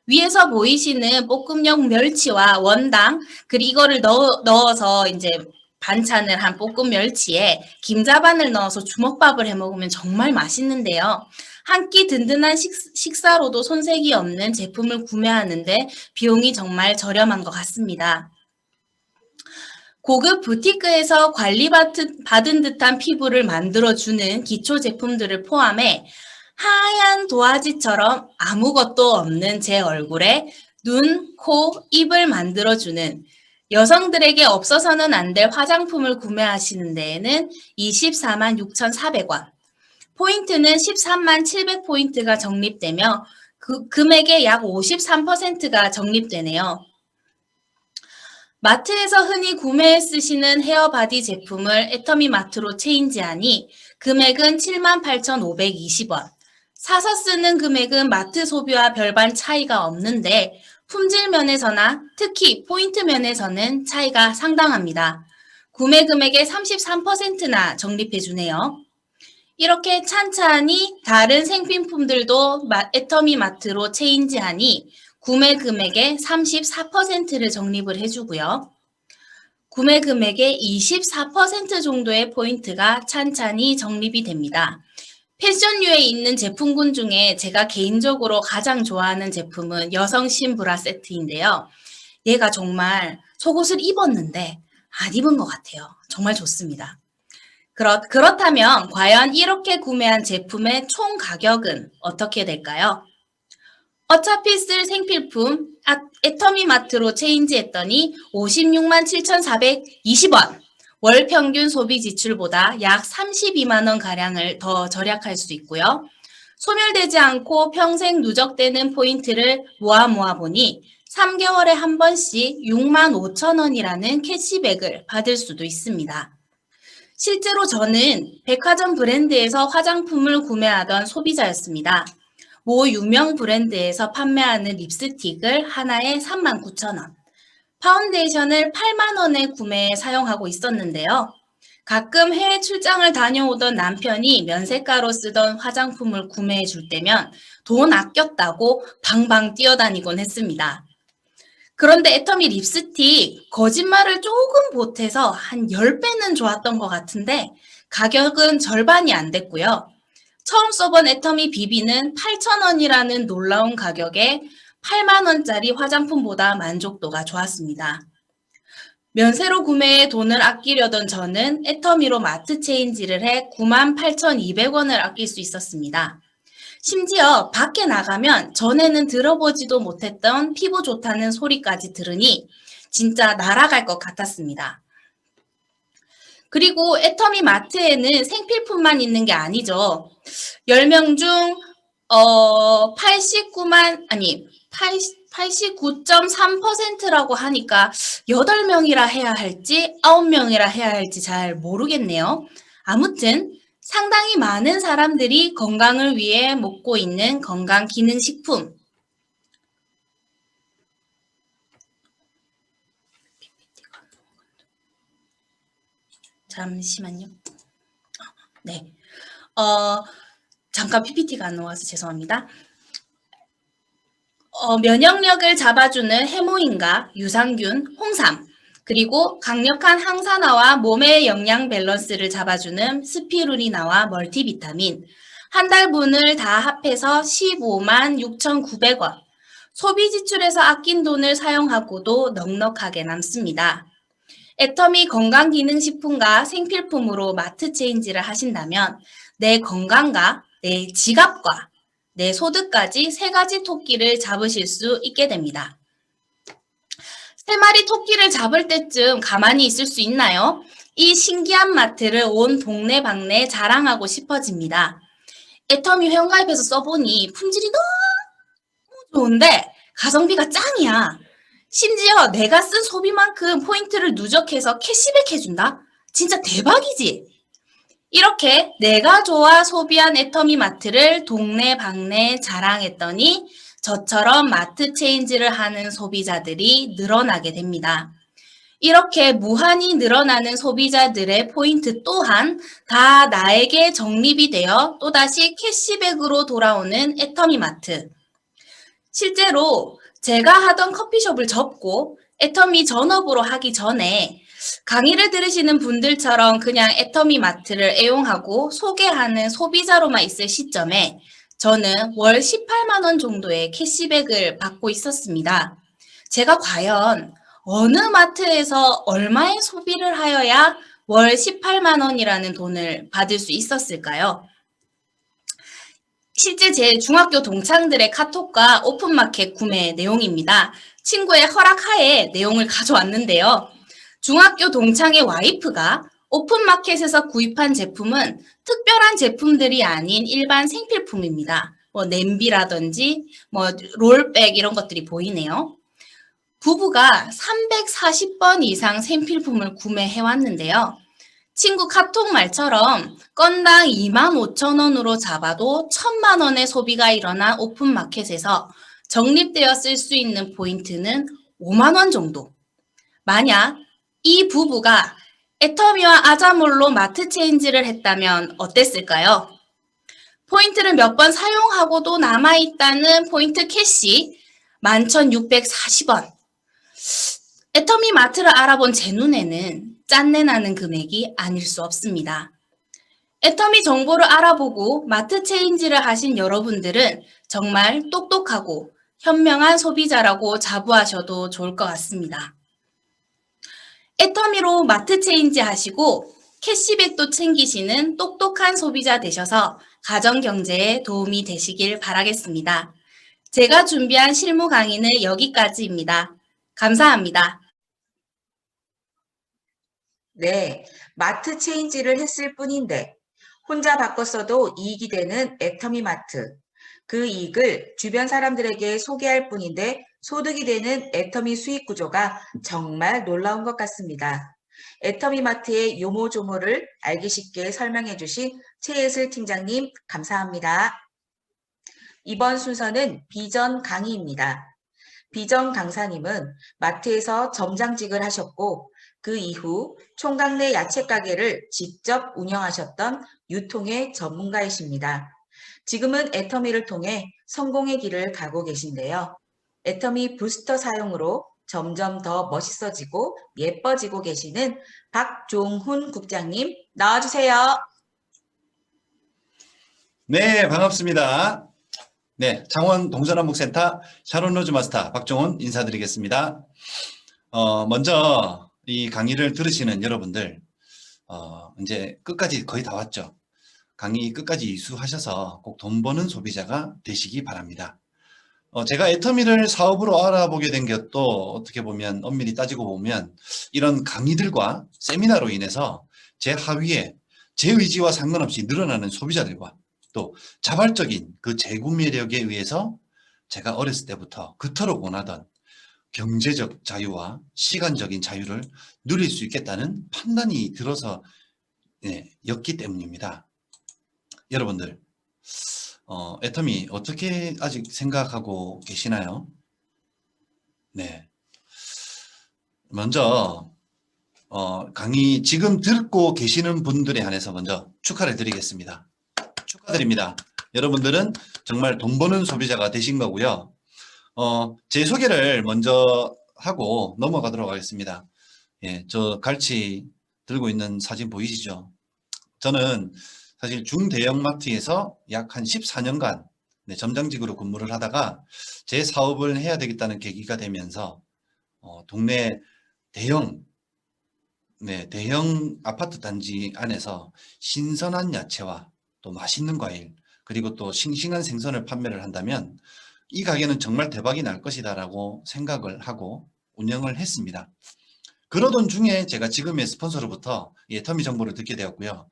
[SPEAKER 4] 위에서 보이시는 볶음용 멸치와 원당, 그리고 이거를 넣어서 이제 반찬을 한 볶음 멸치에 김자반을 넣어서 주먹밥을 해 먹으면 정말 맛있는데요. 한 끼 든든한 식사로도 손색이 없는 제품을 구매하는데 비용이 정말 저렴한 것 같습니다. 고급 부티크에서 관리받은 듯한 피부를 만들어주는 기초 제품들을 포함해 하얀 도화지처럼 아무것도 없는 제 얼굴에 눈, 코, 입을 만들어주는 여성들에게 없어서는 안 될 화장품을 구매하시는 데에는 24만 6,400원, 포인트는 13만 700포인트가 적립되며 그 금액의 약 53%가 적립되네요. 마트에서 흔히 구매해 쓰시는 헤어바디 제품을 애터미마트로 체인지하니 금액은 78,520원. 사서 쓰는 금액은 마트 소비와 별반 차이가 없는데 품질 면에서나 특히 포인트 면에서는 차이가 상당합니다. 구매 금액의 33%나 적립해 주네요. 이렇게 찬찬히 다른 생필품들도 애터미마트로 체인지하니 구매 금액의 34%를 적립을 해주고요. 구매 금액의 24% 정도의 포인트가 찬찬히 적립이 됩니다. 패션류에 있는 제품군 중에 제가 개인적으로 가장 좋아하는 제품은 여성신 브라 세트인데요. 얘가 정말 속옷을 입었는데 안 입은 것 같아요. 정말 좋습니다. 그렇다면 과연 이렇게 구매한 제품의 총 가격은 어떻게 될까요? 어차피 쓸 생필품 애터미마트로 체인지했더니 56만 7,420원, 월 평균 소비 지출보다 약 32만 원 가량을 더 절약할 수 있고요. 소멸되지 않고 평생 누적되는 포인트를 모아 보니 3개월에 한 번씩 6만 5천 원이라는 캐시백을 받을 수도 있습니다. 실제로 저는 백화점 브랜드에서 화장품을 구매하던 소비자였습니다. 모 유명 브랜드에서 판매하는 립스틱을 하나에 39,000원, 파운데이션을 8만 원에 구매해 사용하고 있었는데요. 가끔 해외 출장을 다녀오던 남편이 면세가로 쓰던 화장품을 구매해 줄 때면 돈 아꼈다고 방방 뛰어다니곤 했습니다. 그런데 애터미 립스틱 거짓말을 조금 보태서 한 10배는 좋았던 것 같은데 가격은 절반이 안 됐고요. 처음 써본 애터미 비비는 8,000원이라는 놀라운 가격에 8만 원짜리 화장품보다 만족도가 좋았습니다. 면세로 구매해 돈을 아끼려던 저는 애터미로 마트 체인지를 해 98,200원을 아낄 수 있었습니다. 심지어 밖에 나가면 전에는 들어보지도 못했던 피부 좋다는 소리까지 들으니 진짜 날아갈 것 같았습니다. 그리고 애터미 마트에는 생필품만 있는 게 아니죠. 10명 중 89.3%라고 하니까 8명이라 해야 할지 9명이라 해야 할지 잘 모르겠네요. 아무튼 상당히 많은 사람들이 건강을 위해 먹고 있는 건강기능식품. 잠시만요. 네. 잠깐 PPT가 안 나와서 죄송합니다. 면역력을 잡아주는 해모인과 유산균, 홍삼, 그리고 강력한 항산화와 몸의 영양 밸런스를 잡아주는 스피루리나와 멀티비타민, 한 달분을 다 합해서 15만 6,900원. 소비 지출에서 아낀 돈을 사용하고도 넉넉하게 남습니다. 애터미 건강기능식품과 생필품으로 마트 체인지를 하신다면 내 건강과 내 지갑과 내 소득까지 3가지 토끼를 잡으실 수 있게 됩니다. 3마리 토끼를 잡을 때쯤 가만히 있을 수 있나요? 이 신기한 마트를 온 동네방네 자랑하고 싶어집니다. 애터미 회원가입해서 써보니 품질이 너무 좋은데 가성비가 짱이야. 심지어 내가 쓴 소비만큼 포인트를 누적해서 캐시백 해준다? 진짜 대박이지? 이렇게 내가 좋아 소비한 애터미 마트를 동네방네 자랑했더니 저처럼 마트 체인지를 하는 소비자들이 늘어나게 됩니다. 이렇게 무한히 늘어나는 소비자들의 포인트 또한 다 나에게 적립이 되어 또다시 캐시백으로 돌아오는 애터미마트. 실제로 제가 하던 커피숍을 접고 애터미 전업으로 하기 전에 강의를 들으시는 분들처럼 그냥 애터미마트를 애용하고 소개하는 소비자로만 있을 시점에 저는 월 18만 원 정도의 캐시백을 받고 있었습니다. 제가 과연 어느 마트에서 얼마의 소비를 하여야 월 18만 원이라는 돈을 받을 수 있었을까요? 실제 제 중학교 동창들의 카톡과 오픈마켓 구매 내용입니다. 친구의 허락하에 내용을 가져왔는데요. 중학교 동창의 와이프가 오픈마켓에서 구입한 제품은 특별한 제품들이 아닌 일반 생필품입니다. 냄비라든지 롤백 이런 것들이 보이네요. 부부가 340번 이상 생필품을 구매해왔는데요. 친구 카톡 말처럼 건당 25,000원으로 잡아도 1,000만 원의 소비가 일어난 오픈마켓에서 적립되어 쓸 수 있는 포인트는 5만 원 정도. 만약 이 부부가 애터미와 아자몰로 마트 체인지를 했다면 어땠을까요? 포인트를 몇 번 사용하고도 남아있다는 포인트 캐시 11,640원. 애터미 마트를 알아본 제 눈에는 짠내 나는 금액이 아닐 수 없습니다. 애터미 정보를 알아보고 마트 체인지를 하신 여러분들은 정말 똑똑하고 현명한 소비자라고 자부하셔도 좋을 것 같습니다. 애터미로 마트 체인지 하시고 캐시백도 챙기시는 똑똑한 소비자 되셔서 가정경제에 도움이 되시길 바라겠습니다. 제가 준비한 실무 강의는 여기까지입니다. 감사합니다.
[SPEAKER 2] 네, 마트 체인지를 했을 뿐인데 혼자 바꿨어도 이익이 되는 애터미마트. 그 이익을 주변 사람들에게 소개할 뿐인데 소득이 되는 애터미 수익 구조가 정말 놀라운 것 같습니다. 애터미마트의 요모조모를 알기 쉽게 설명해 주신 최예슬 팀장님 감사합니다. 이번 순서는 비전 강의입니다. 비전 강사님은 마트에서 점장직을 하셨고 그 이후 총각 내 야채 가게를 직접 운영하셨던 유통의 전문가이십니다. 지금은 애터미를 통해 성공의 길을 가고 계신데요. 애터미 부스터 사용으로 점점 더 멋있어지고 예뻐지고 계시는 박종훈 국장님 나와주세요.
[SPEAKER 5] 네, 반갑습니다. 네, 창원 동서남북센터 샤론 로즈 마스터 박종훈 인사드리겠습니다. 먼저 이 강의를 들으시는 여러분들, 이제 끝까지 거의 다 왔죠. 강의 끝까지 이수하셔서 꼭 돈 버는 소비자가 되시기 바랍니다. 제가 애터미를 사업으로 알아보게 된 것도 어떻게 보면 엄밀히 따지고 보면 이런 강의들과 세미나로 인해서 제 하위에 제 의지와 상관없이 늘어나는 소비자들과 또 자발적인 그 재구매력에 의해서 제가 어렸을 때부터 그토록 원하던 경제적 자유와 시간적인 자유를 누릴 수 있겠다는 판단이 들어서 였기 때문입니다. 여러분들 애터미 어떻게 아직 생각하고 계시나요? 네. 먼저 강의 지금 듣고 계시는 분들에 한해서 먼저 축하를 드리겠습니다. 축하드립니다. 여러분들은 정말 돈 버는 소비자가 되신 거고요. 제 소개를 먼저 하고 넘어가도록 하겠습니다. 예, 저 갈치 들고 있는 사진 보이시죠? 저는 사실 중대형 마트에서 약 한 14년간 점장직으로 근무를 하다가 제 사업을 해야 되겠다는 계기가 되면서 동네 대형 아파트 단지 안에서 신선한 야채와 또 맛있는 과일 그리고 또 싱싱한 생선을 판매를 한다면 이 가게는 정말 대박이 날 것이다 라고 생각을 하고 운영을 했습니다. 그러던 중에 제가 지금의 스폰서로부터 애터미 정보를 듣게 되었고요.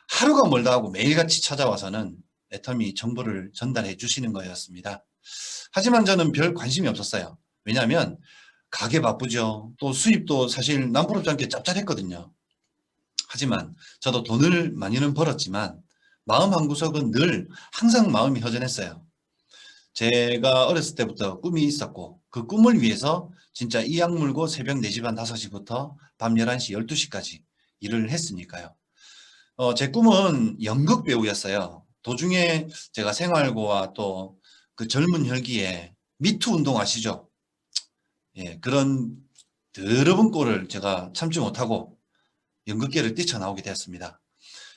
[SPEAKER 5] 하루가 멀다 하고 매일같이 찾아와서는 애터미 정보를 전달해 주시는 거였습니다. 하지만 저는 별 관심이 없었어요. 왜냐하면 가게 바쁘죠. 또 수입도 사실 남부럽지 않게 짭짤했거든요. 하지만 저도 돈을 많이는 벌었지만 마음 한구석은 늘 항상 마음이 허전했어요. 제가 어렸을 때부터 꿈이 있었고 그 꿈을 위해서 진짜 이악 물고 새벽 4시 반 5시부터 밤 11시 12시까지 일을 했으니까요. 제 꿈은 연극 배우였어요. 도중에 제가 생활고와 또 그 젊은 혈기에 미투 운동 아시죠? 예, 그런 더러운 꼴을 제가 참지 못하고 연극계를 뛰쳐나오게 되었습니다.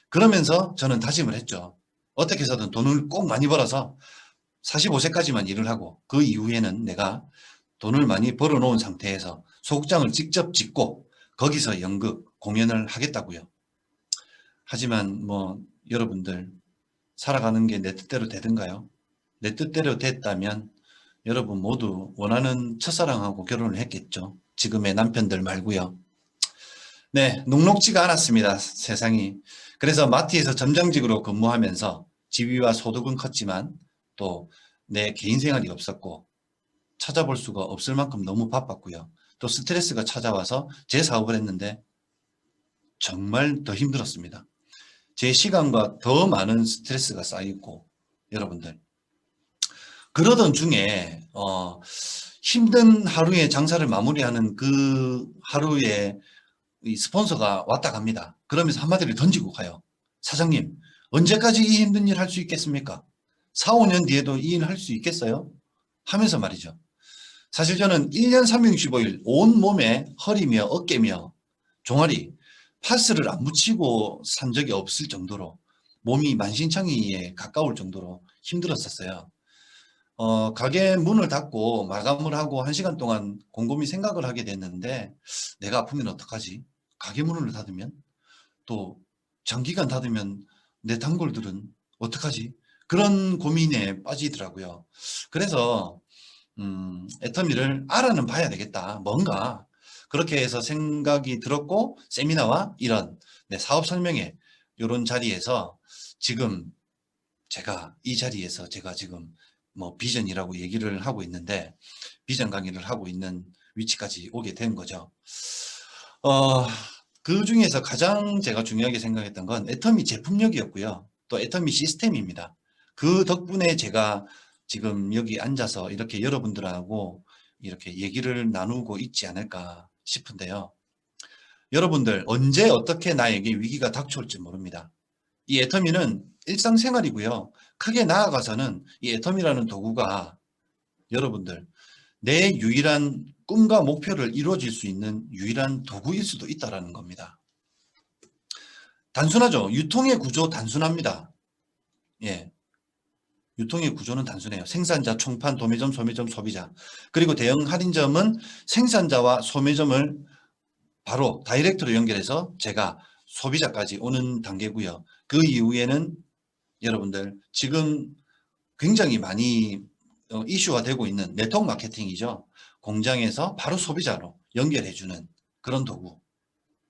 [SPEAKER 5] 그러면서 저는 다짐을 했죠. 어떻게 해서든 돈을 꼭 많이 벌어서 45세까지만 일을 하고 그 이후에는 내가 돈을 많이 벌어놓은 상태에서 소극장을 직접 짓고 거기서 연극 공연을 하겠다고요. 하지만 뭐 여러분들 살아가는 게 내 뜻대로 되든가요? 내 뜻대로 됐다면 여러분 모두 원하는 첫사랑하고 결혼을 했겠죠. 지금의 남편들 말고요. 네, 녹록지가 않았습니다. 세상이. 그래서 마트에서 점장직으로 근무하면서 지위와 소득은 컸지만 또 내 개인 생활이 없었고 찾아볼 수가 없을 만큼 너무 바빴고요. 또 스트레스가 찾아와서 제 사업을 했는데 정말 더 힘들었습니다. 제 시간과 더 많은 스트레스가 쌓이고 여러분들 그러던 중에 힘든 하루에 장사를 마무리하는 그 하루에 이 스폰서가 왔다 갑니다. 그러면서 한마디를 던지고 가요. 사장님, 언제까지 이 힘든 일 할 수 있겠습니까? 4, 5년 뒤에도 이 일 할 수 있겠어요? 하면서 말이죠. 사실 저는 1년 365일 온몸에 허리며 어깨며 종아리, 파스를 안 붙이고 산 적이 없을 정도로 몸이 만신창이에 가까울 정도로 힘들었었어요. 가게 문을 닫고 마감을 하고 1시간 동안 곰곰이 생각을 하게 됐는데 내가 아프면 어떡하지? 가게 문을 닫으면? 또 장기간 닫으면 내 단골들은 어떡하지? 그런 고민에 빠지더라고요. 그래서 애터미를 알아는 봐야 되겠다. 뭔가 그렇게 해서 생각이 들었고 세미나와 이런 사업 설명회 이런 자리에서 지금 제가 이 자리에서 제가 지금 뭐 비전이라고 얘기를 하고 있는데 비전 강의를 하고 있는 위치까지 오게 된 거죠. 그 중에서 가장 제가 중요하게 생각했던 건 애터미 제품력이었고요. 또 애터미 시스템입니다. 그 덕분에 제가 지금 여기 앉아서 이렇게 여러분들하고 이렇게 얘기를 나누고 있지 않을까 싶은데요. 여러분들 언제 어떻게 나에게 위기가 닥쳐올지 모릅니다. 이 애터미는 일상생활이고요. 크게 나아가서는 이 애터미라는 도구가 여러분들 내 유일한 꿈과 목표를 이루어질 수 있는 유일한 도구일 수도 있다는 겁니다. 단순하죠. 유통의 구조 단순합니다. 예, 유통의 구조는 단순해요. 생산자, 총판, 도매점, 소매점, 소비자. 그리고 대형 할인점은 생산자와 소매점을 바로 다이렉트로 연결해서 제가 소비자까지 오는 단계고요. 그 이후에는 여러분들 지금 굉장히 많이 이슈화되고 있는 네트워크 마케팅이죠. 공장에서 바로 소비자로 연결해주는 그런 도구.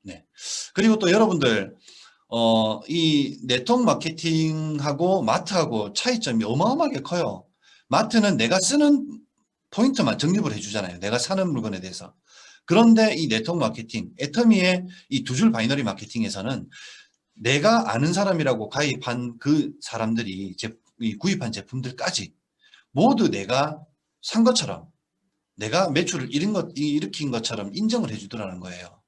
[SPEAKER 5] 네. 그리고 또 여러분들 이 네트워크 마케팅하고 마트하고 차이점이 어마어마하게 커요. 마트는 내가 쓰는 포인트만 적립을 해주잖아요. 내가 사는 물건에 대해서. 그런데 이 네트워크 마케팅, 애터미의 이 두 줄 바이너리 마케팅에서는 내가 아는 사람이라고 가입한 그 사람들이 구입한 제품들까지 모두 내가 산 것처럼 내가 매출을 일으킨 것처럼 인정을 해주더라는 거예요.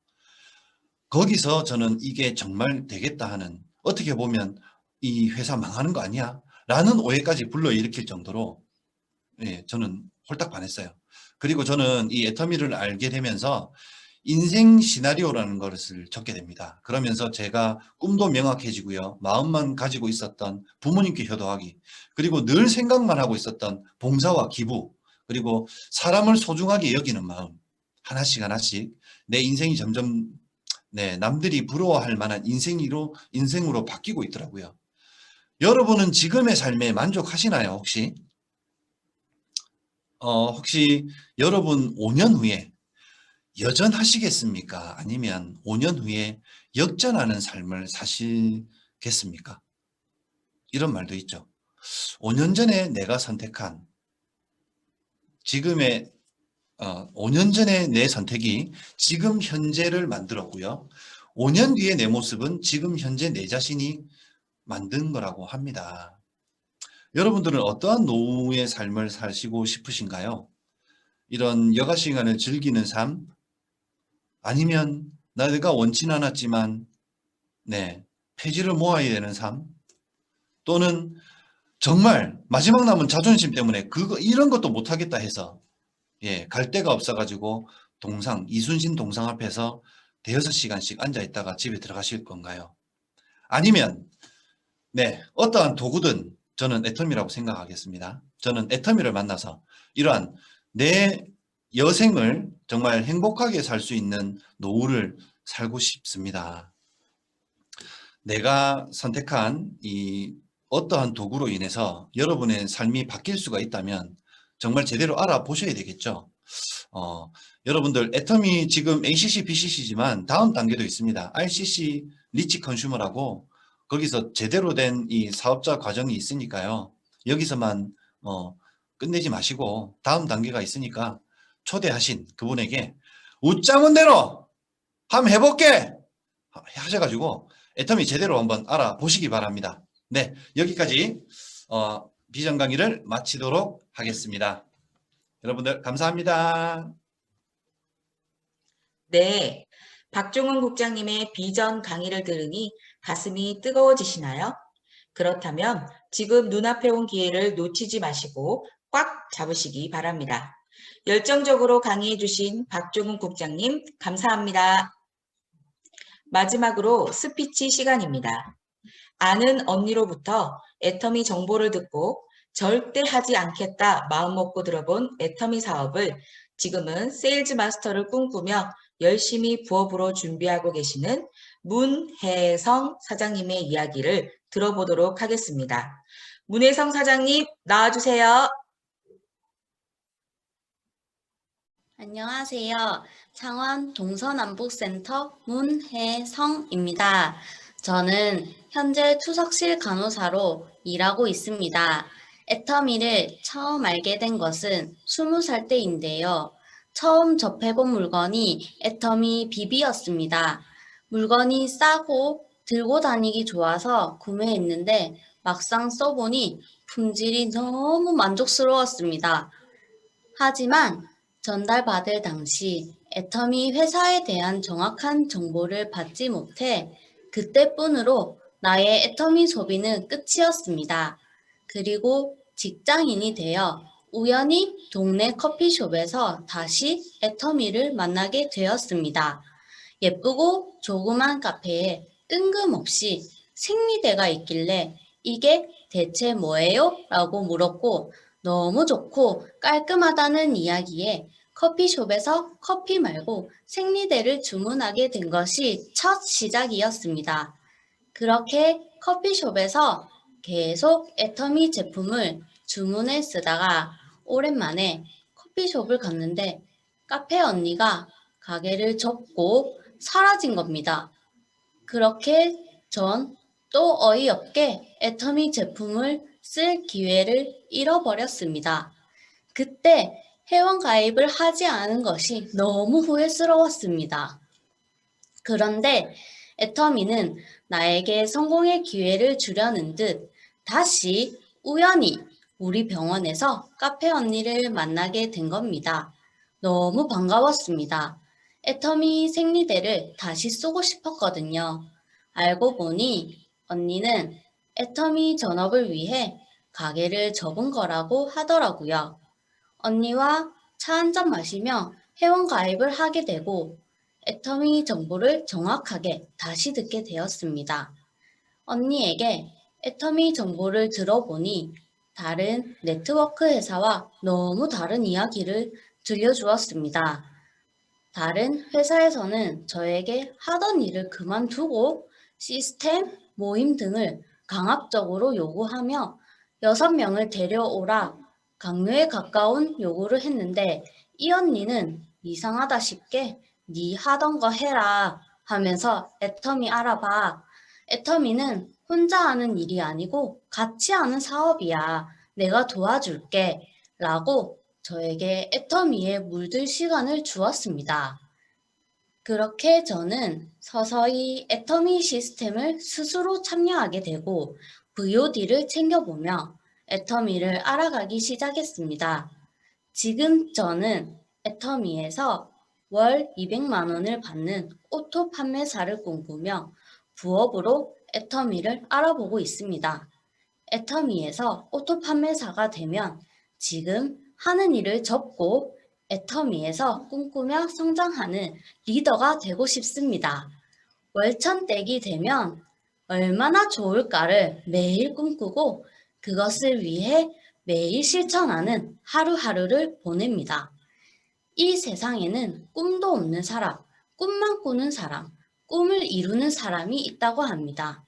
[SPEAKER 5] 거기서 저는 이게 정말 되겠다 하는 어떻게 보면 이 회사 망하는 거 아니야? 라는 오해까지 불러일으킬 정도로 저는 홀딱 반했어요. 그리고 저는 이 애터미를 알게 되면서 인생 시나리오라는 것을 적게 됩니다. 그러면서 제가 꿈도 명확해지고요. 마음만 가지고 있었던 부모님께 효도하기, 그리고 늘 생각만 하고 있었던 봉사와 기부, 그리고 사람을 소중하게 여기는 마음, 하나씩 하나씩 내 인생이 점점 남들이 부러워할 만한 인생으로 바뀌고 있더라고요. 여러분은 지금의 삶에 만족하시나요, 혹시? 혹시 여러분 5년 후에 여전하시겠습니까? 아니면 5년 후에 역전하는 삶을 사시겠습니까? 이런 말도 있죠. 5년 전에 내가 선택한 지금의 5년 전에 내 선택이 지금 현재를 만들었고요. 5년 뒤의 내 모습은 지금 현재 내 자신이 만든 거라고 합니다. 여러분들은 어떠한 노후의 삶을 사시고 싶으신가요? 이런 여가 시간을 즐기는 삶? 아니면 내가 원치 않았지만 폐지를 모아야 되는 삶? 또는 정말 마지막 남은 자존심 때문에 이런 것도 못하겠다 해서 갈 데가 없어가지고 이순신 동상 앞에서 대여섯 시간씩 앉아있다가 집에 들어가실 건가요? 아니면 어떠한 도구든 저는 애터미라고 생각하겠습니다. 저는 애터미를 만나서 이러한 내 여생을 정말 행복하게 살 수 있는 노후를 살고 싶습니다. 내가 선택한 이 어떠한 도구로 인해서 여러분의 삶이 바뀔 수가 있다면 정말 제대로 알아보셔야 되겠죠. 여러분들 애터미 지금 ACC, BCC지만 다음 단계도 있습니다. RCC, 리치 컨슈머라고 거기서 제대로 된 이 사업자 과정이 있으니까요. 여기서만 끝내지 마시고 다음 단계가 있으니까 초대하신 그분에게 웃자문 대로 한번 해볼게 하셔가지고 애터미 제대로 한번 알아보시기 바랍니다. 네, 여기까지 비전 강의를 마치도록 하겠습니다. 여러분들 감사합니다.
[SPEAKER 2] 네, 박종훈 국장님의 비전 강의를 들으니 가슴이 뜨거워지시나요? 그렇다면 지금 눈앞에 온 기회를 놓치지 마시고 꽉 잡으시기 바랍니다. 열정적으로 강의해 주신 박종훈 국장님 감사합니다. 마지막으로 스피치 시간입니다. 아는 언니로부터 애터미 정보를 듣고 절대 하지 않겠다 마음먹고 들어본 애터미 사업을 지금은 세일즈 마스터를 꿈꾸며 열심히 부업으로 준비하고 계시는 문혜성 사장님의 이야기를 들어보도록 하겠습니다. 문혜성 사장님 나와주세요.
[SPEAKER 4] 안녕하세요. 창원 동서남북센터 문혜성입니다. 저는 현재 투석실 간호사로 일하고 있습니다. 애터미를 처음 알게 된 것은 20살 때인데요. 처음 접해본 물건이 애터미 비비였습니다. 물건이 싸고 들고 다니기 좋아서 구매했는데 막상 써보니 품질이 너무 만족스러웠습니다. 하지만 전달받을 당시 애터미 회사에 대한 정확한 정보를 받지 못해 그때뿐으로 나의 애터미 소비는 끝이었습니다. 그리고 직장인이 되어 우연히 동네 커피숍에서 다시 애터미를 만나게 되었습니다. 예쁘고 조그만 카페에 뜬금없이 생리대가 있길래 이게 대체 뭐예요? 라고 물었고 너무 좋고 깔끔하다는 이야기에 커피숍에서 커피 말고 생리대를 주문하게 된 것이 첫 시작이었습니다. 그렇게 커피숍에서 계속 애터미 제품을 주문해 쓰다가 오랜만에 커피숍을 갔는데 카페 언니가 가게를 접고 사라진 겁니다. 그렇게 전 또 어이없게 애터미 제품을 쓸 기회를 잃어버렸습니다. 그때 회원 가입을 하지 않은 것이 너무 후회스러웠습니다. 그런데 애터미는 나에게 성공의 기회를 주려는 듯 다시 우연히 우리 병원에서 카페 언니를 만나게 된 겁니다. 너무 반가웠습니다. 애터미 생리대를 다시 쓰고 싶었거든요. 알고 보니 언니는 애터미 전업을 위해 가게를 접은 거라고 하더라고요. 언니와 차 한잔 마시며 회원 가입을 하게 되고 애터미 정보를 정확하게 다시 듣게 되었습니다. 언니에게 애터미 정보를 들어보니 다른 네트워크 회사와 너무 다른 이야기를 들려주었습니다. 다른 회사에서는 저에게 하던 일을 그만두고 시스템, 모임 등을 강압적으로 요구하며 6명을 데려오라 강요에 가까운 요구를 했는데 이 언니는 이상하다 싶게 네 하던 거 해라 하면서 애터미 알아봐. 애터미는 혼자 하는 일이 아니고 같이 하는 사업이야. 내가 도와줄게 라고 저에게 애터미에 물들 시간을 주었습니다. 그렇게 저는 서서히 애터미 시스템을 스스로 참여하게 되고 VOD를 챙겨보며 애터미를 알아가기 시작했습니다. 지금 저는 애터미에서 월 200만 원을 받는 오토 판매사를 꿈꾸며 부업으로 애터미를 알아보고 있습니다. 애터미에서 오토 판매사가 되면 지금 하는 일을 접고 애터미에서 꿈꾸며 성장하는 리더가 되고 싶습니다. 월천댁이 되면 얼마나 좋을까를 매일 꿈꾸고 그것을 위해 매일 실천하는 하루하루를 보냅니다. 이 세상에는 꿈도 없는 사람, 꿈만 꾸는 사람, 꿈을 이루는 사람이 있다고 합니다.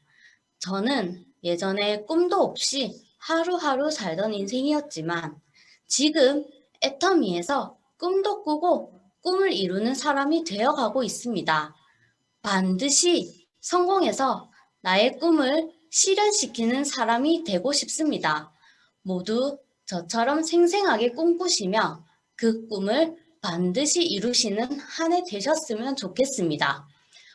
[SPEAKER 4] 저는 예전에 꿈도 없이 하루하루 살던 인생이었지만 지금 애터미에서 꿈도 꾸고 꿈을 이루는 사람이 되어가고 있습니다. 반드시 성공해서 나의 꿈을 실현시키는 사람이 되고 싶습니다. 모두 저처럼 생생하게 꿈꾸시며 그 꿈을 반드시 이루시는 한 해 되셨으면 좋겠습니다.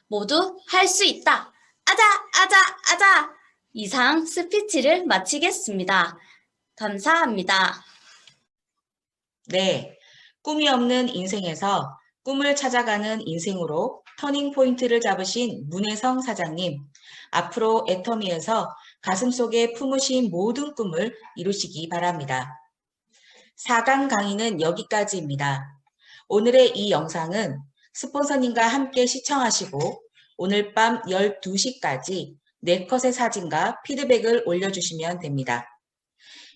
[SPEAKER 4] 모두 할 수 있다! 아자! 아자! 아자! 이상 스피치를 마치겠습니다. 감사합니다.
[SPEAKER 2] 네, 꿈이 없는 인생에서 꿈을 찾아가는 인생으로 터닝 포인트를 잡으신 문혜성 사장님, 앞으로 애터미에서 가슴속에 품으신 모든 꿈을 이루시기 바랍니다. 4강 강의는 여기까지입니다. 오늘의 이 영상은 스폰서님과 함께 시청하시고 오늘 밤 12시까지 4컷의 사진과 피드백을 올려주시면 됩니다.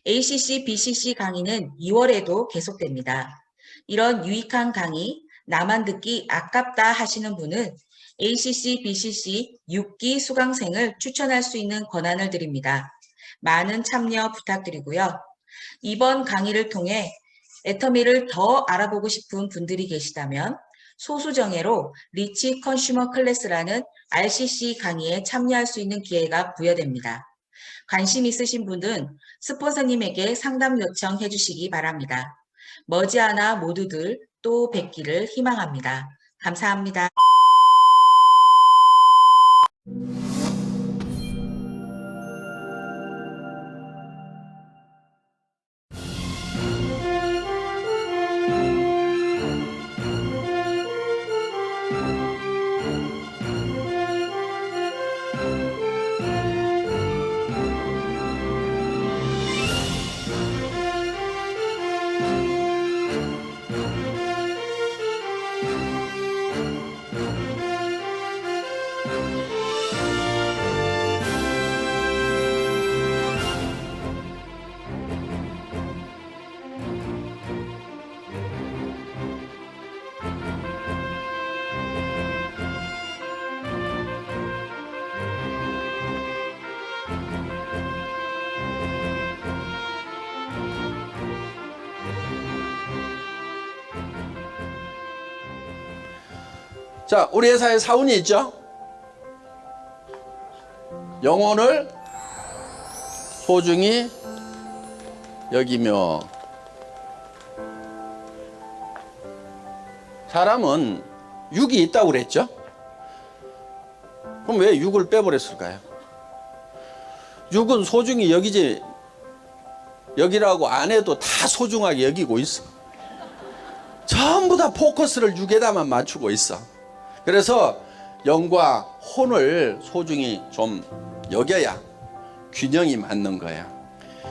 [SPEAKER 2] ACC, BCC 강의는 2월에도 계속됩니다. 이런 유익한 강의, 나만 듣기 아깝다 하시는 분은 ACC, BCC 6기 수강생을 추천할 수 있는 권한을 드립니다. 많은 참여 부탁드리고요. 이번 강의를 통해 애터미를 더 알아보고 싶은 분들이 계시다면 소수정예로 리치 컨슈머 클래스라는 RCC 강의에 참여할 수 있는 기회가 부여됩니다. 관심 있으신 분은 스폰서님에게 상담 요청해 주시기 바랍니다. 머지않아 모두들 또 뵙기를 희망합니다. 감사합니다.
[SPEAKER 1] 자, 우리 회사에 사원이 있죠? 영혼을 소중히 여기며 사람은 육이 있다고 그랬죠? 그럼 왜 육을 빼버렸을까요? 육은 소중히 여기라고 안 해도 다 소중하게 여기고 있어. 전부 다 포커스를 육에다만 맞추고 있어. 그래서 영과 혼을 소중히 좀 여겨야 균형이 맞는 거야.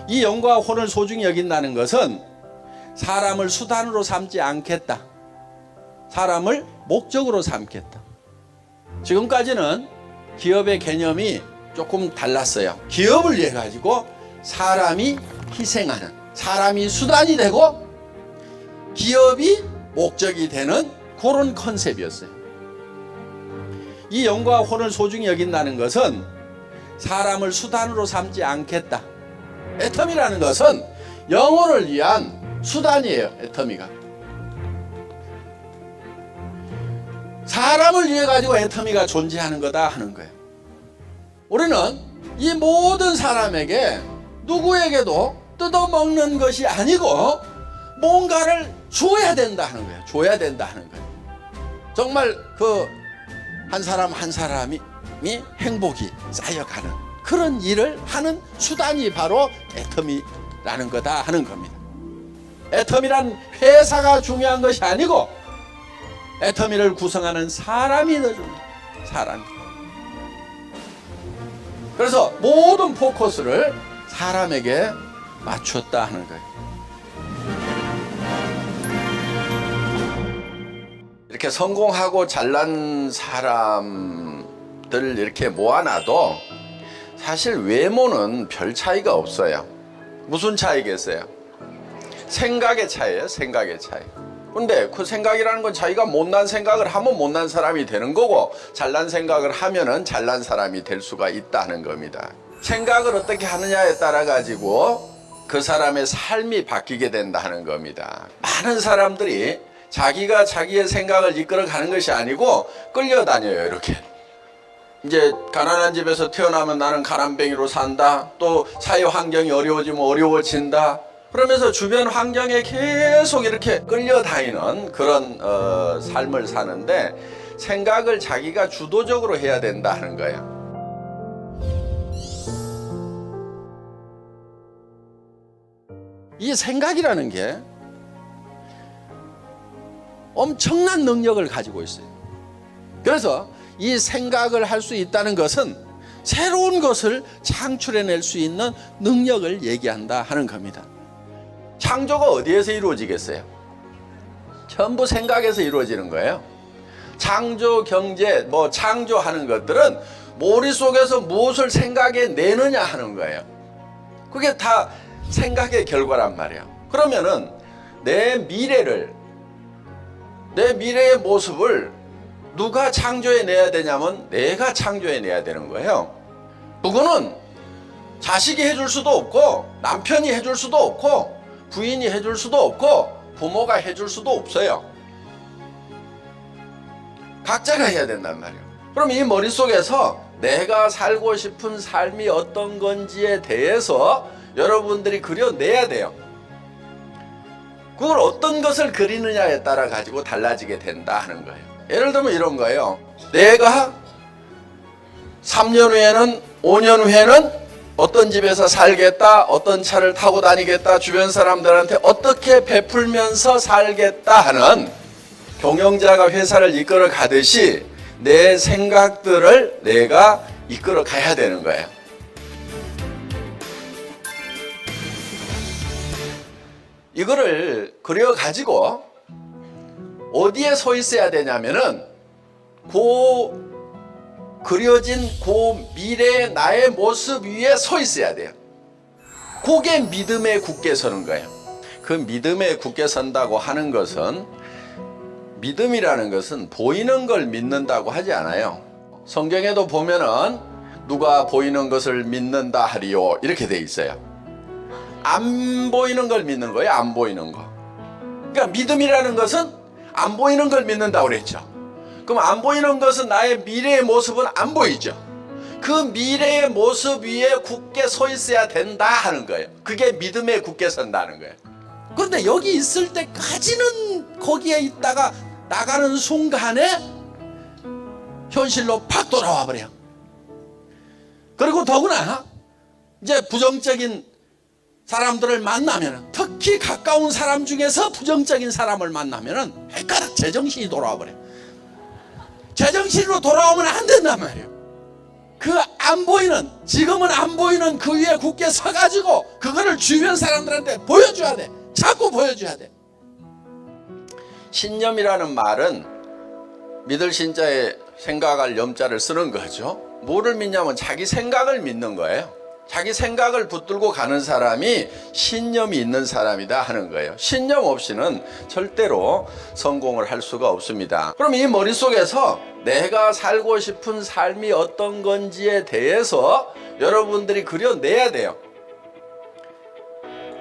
[SPEAKER 1] 이 영과 혼을 소중히 여긴다는 것은 사람을 수단으로 삼지 않겠다. 사람을 목적으로 삼겠다. 지금까지는 기업의 개념이 조금 달랐어요. 기업을 위해 가지고 사람이 희생하는, 사람이 수단이 되고 기업이 목적이 되는 그런 컨셉이었어요. 이 영과 혼을 소중히 여긴다는 것은 사람을 수단으로 삼지 않겠다. 애터미라는 것은 영혼을 위한 수단이에요. 애터미가 사람을 위해 가지고 애터미가 존재하는 거다 하는 거예요. 우리는 이 모든 사람에게 누구에게도 뜯어먹는 것이 아니고 뭔가를 줘야 된다 하는 거예요. 줘야 된다 하는 거예요. 정말 그 한 사람 한 사람이 행복이 쌓여가는 그런 일을 하는 수단이 바로 애터미 애텀이라는 거다 하는 겁니다. 애텀이란 회사가 중요한 것이 아니고 애터미를 구성하는 사람이 더 중요해요. 사람이. 그래서 모든 포커스를 사람에게 맞췄다 하는 거예요. 이렇게 성공하고 잘난 사람들 이렇게 모아놔도 사실 외모는 별 차이가 없어요. 무슨 차이겠어요? 생각의 차이예요. 생각의 차이. 근데 그 생각이라는 건 자기가 못난 생각을 하면 못난 사람이 되는 거고 잘난 생각을 하면은 잘난 사람이 될 수가 있다는 겁니다. 생각을 어떻게 하느냐에 따라 가지고 그 사람의 삶이 바뀌게 된다는 겁니다. 많은 사람들이 자기가 자기의 생각을 이끌어 가는 것이 아니고 끌려다녀요. 이렇게 이제 가난한 집에서 태어나면 나는 가난뱅이로 산다. 또 사회 환경이 어려워지면 어려워진다. 그러면서 주변 환경에 계속 이렇게 끌려다니는 그런 삶을 사는데 생각을 자기가 주도적으로 해야 된다 하는 거예요. 이 생각이라는 게 엄청난 능력을 가지고 있어요. 그래서 이 생각을 할 수 있다는 것은 새로운 것을 창출해낼 수 있는 능력을 얘기한다 하는 겁니다. 창조가 어디에서 이루어지겠어요? 전부 생각에서 이루어지는 거예요. 창조, 경제, 창조하는 것들은 머릿속에서 무엇을 생각해 내느냐 하는 거예요. 그게 다 생각의 결과란 말이에요. 그러면은 내 미래의 모습을 누가 창조해 내야 되냐면 내가 창조해 내야 되는 거예요. 그거는 자식이 해줄 수도 없고 남편이 해줄 수도 없고 부인이 해줄 수도 없고 부모가 해줄 수도 없어요. 각자가 해야 된단 말이에요. 그럼 이 머릿속에서 내가 살고 싶은 삶이 어떤 건지에 대해서 여러분들이 그려내야 돼요. 그걸 어떤 것을 그리느냐에 따라 가지고 달라지게 된다 하는 거예요. 예를 들면 이런 거예요. 내가 3년 후에는 5년 후에는 어떤 집에서 살겠다, 어떤 차를 타고 다니겠다, 주변 사람들한테 어떻게 베풀면서 살겠다 하는 경영자가 회사를 이끌어 가듯이 내 생각들을 내가 이끌어 가야 되는 거예요. 이거를 그려 가지고 어디에 서 있어야 되냐면은 그려진 미래의 나의 모습 위에 서 있어야 돼요. 그게 믿음에 굳게 서는 거예요. 그 믿음에 굳게 선다고 하는 것은 믿음이라는 것은 보이는 걸 믿는다고 하지 않아요. 성경에도 보면은 누가 보이는 것을 믿는다 하리요 이렇게 돼 있어요. 안 보이는 걸 믿는 거예요. 안 보이는 거. 그러니까 믿음이라는 것은 안 보이는 걸 믿는다고 그랬죠. 그럼 안 보이는 것은 나의 미래의 모습은 안 보이죠. 그 미래의 모습 위에 굳게 서 있어야 된다 하는 거예요. 그게 믿음에 굳게 선다는 거예요. 그런데 여기 있을 때까지는 거기에 있다가 나가는 순간에 현실로 팍 돌아와 버려요. 그리고 더구나 이제 부정적인 사람들을 만나면, 특히 가까운 사람 중에서 부정적인 사람을 만나면 헷갈락 제정신이 돌아와 버려요. 제정신으로 돌아오면 안 된단 말이에요. 그 안 보이는, 지금은 안 보이는 그 위에 굳게 서가지고 그거를 주변 사람들한테 보여줘야 돼. 자꾸 보여줘야 돼. 신념이라는 말은 믿을 신자에 생각할 염자를 쓰는 거죠. 뭐를 믿냐면 자기 생각을 믿는 거예요. 자기 생각을 붙들고 가는 사람이 신념이 있는 사람이다 하는 거예요. 신념 없이는 절대로 성공을 할 수가 없습니다. 그럼 이 머릿속에서 내가 살고 싶은 삶이 어떤 건지에 대해서 여러분들이 그려내야 돼요.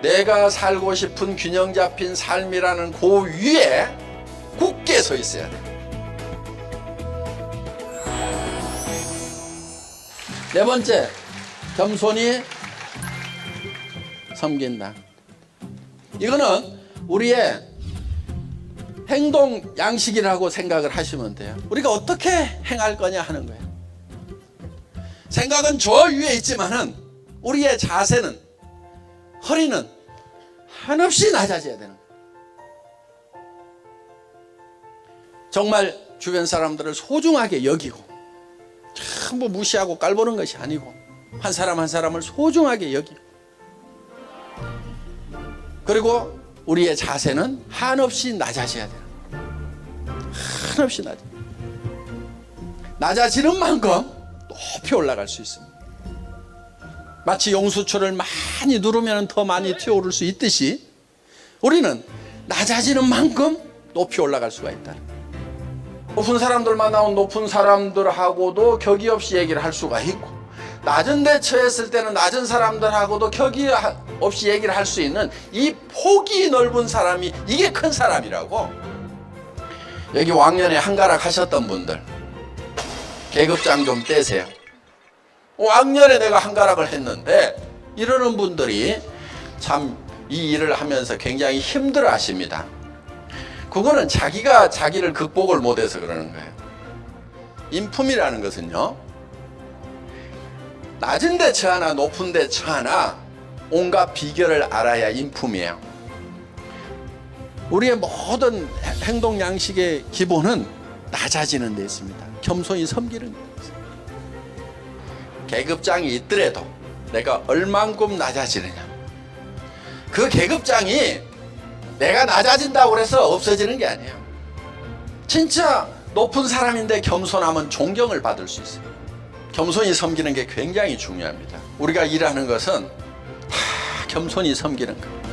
[SPEAKER 1] 내가 살고 싶은 균형 잡힌 삶이라는 그 위에 굳게 서 있어야 돼요. 네 번째, 겸손히 섬긴다. 이거는 우리의 행동 양식이라고 생각을 하시면 돼요. 우리가 어떻게 행할 거냐 하는 거예요. 생각은 저 위에 있지만은 우리의 자세는, 허리는 한없이 낮아져야 되는 거예요. 정말 주변 사람들을 소중하게 여기고 전부 무시하고 깔보는 것이 아니고 한 사람 한 사람을 소중하게 여기고 그리고 우리의 자세는 한없이 낮아져야 되는 거예요. 한없이 낮아지는 만큼 높이 올라갈 수 있습니다. 마치 용수철을 많이 누르면 더 많이 튀어오를 수 있듯이 우리는 낮아지는 만큼 높이 올라갈 수가 있다. 높은 사람들 만나면 높은 사람들하고도 격의 없이 얘기를 할 수가 있고 낮은 데 처했을 때는 낮은 사람들하고도 격의 없이 얘기를 할 수 있는 이 폭이 넓은 사람이 이게 큰 사람이라고. 여기 왕년에 한가락 하셨던 분들 계급장 좀 떼세요. 왕년에 내가 한가락을 했는데 이러는 분들이 참 이 일을 하면서 굉장히 힘들어 하십니다. 그거는 자기가 자기를 극복을 못해서 그러는 거예요. 인품이라는 것은요, 낮은 데 처하나 높은 데 처하나 온갖 비결을 알아야 인품이에요. 우리의 모든 행동 양식의 기본은 낮아지는 데 있습니다. 겸손히 섬기는 데 있습니다. 계급장이 있더라도 내가 얼만큼 낮아지느냐, 그 계급장이 내가 낮아진다고 해서 없어지는 게 아니에요. 진짜 높은 사람인데 겸손하면 존경을 받을 수 있어요. 겸손히 섬기는 게 굉장히 중요합니다. 우리가 일하는 것은 다 겸손히 섬기는 거예요.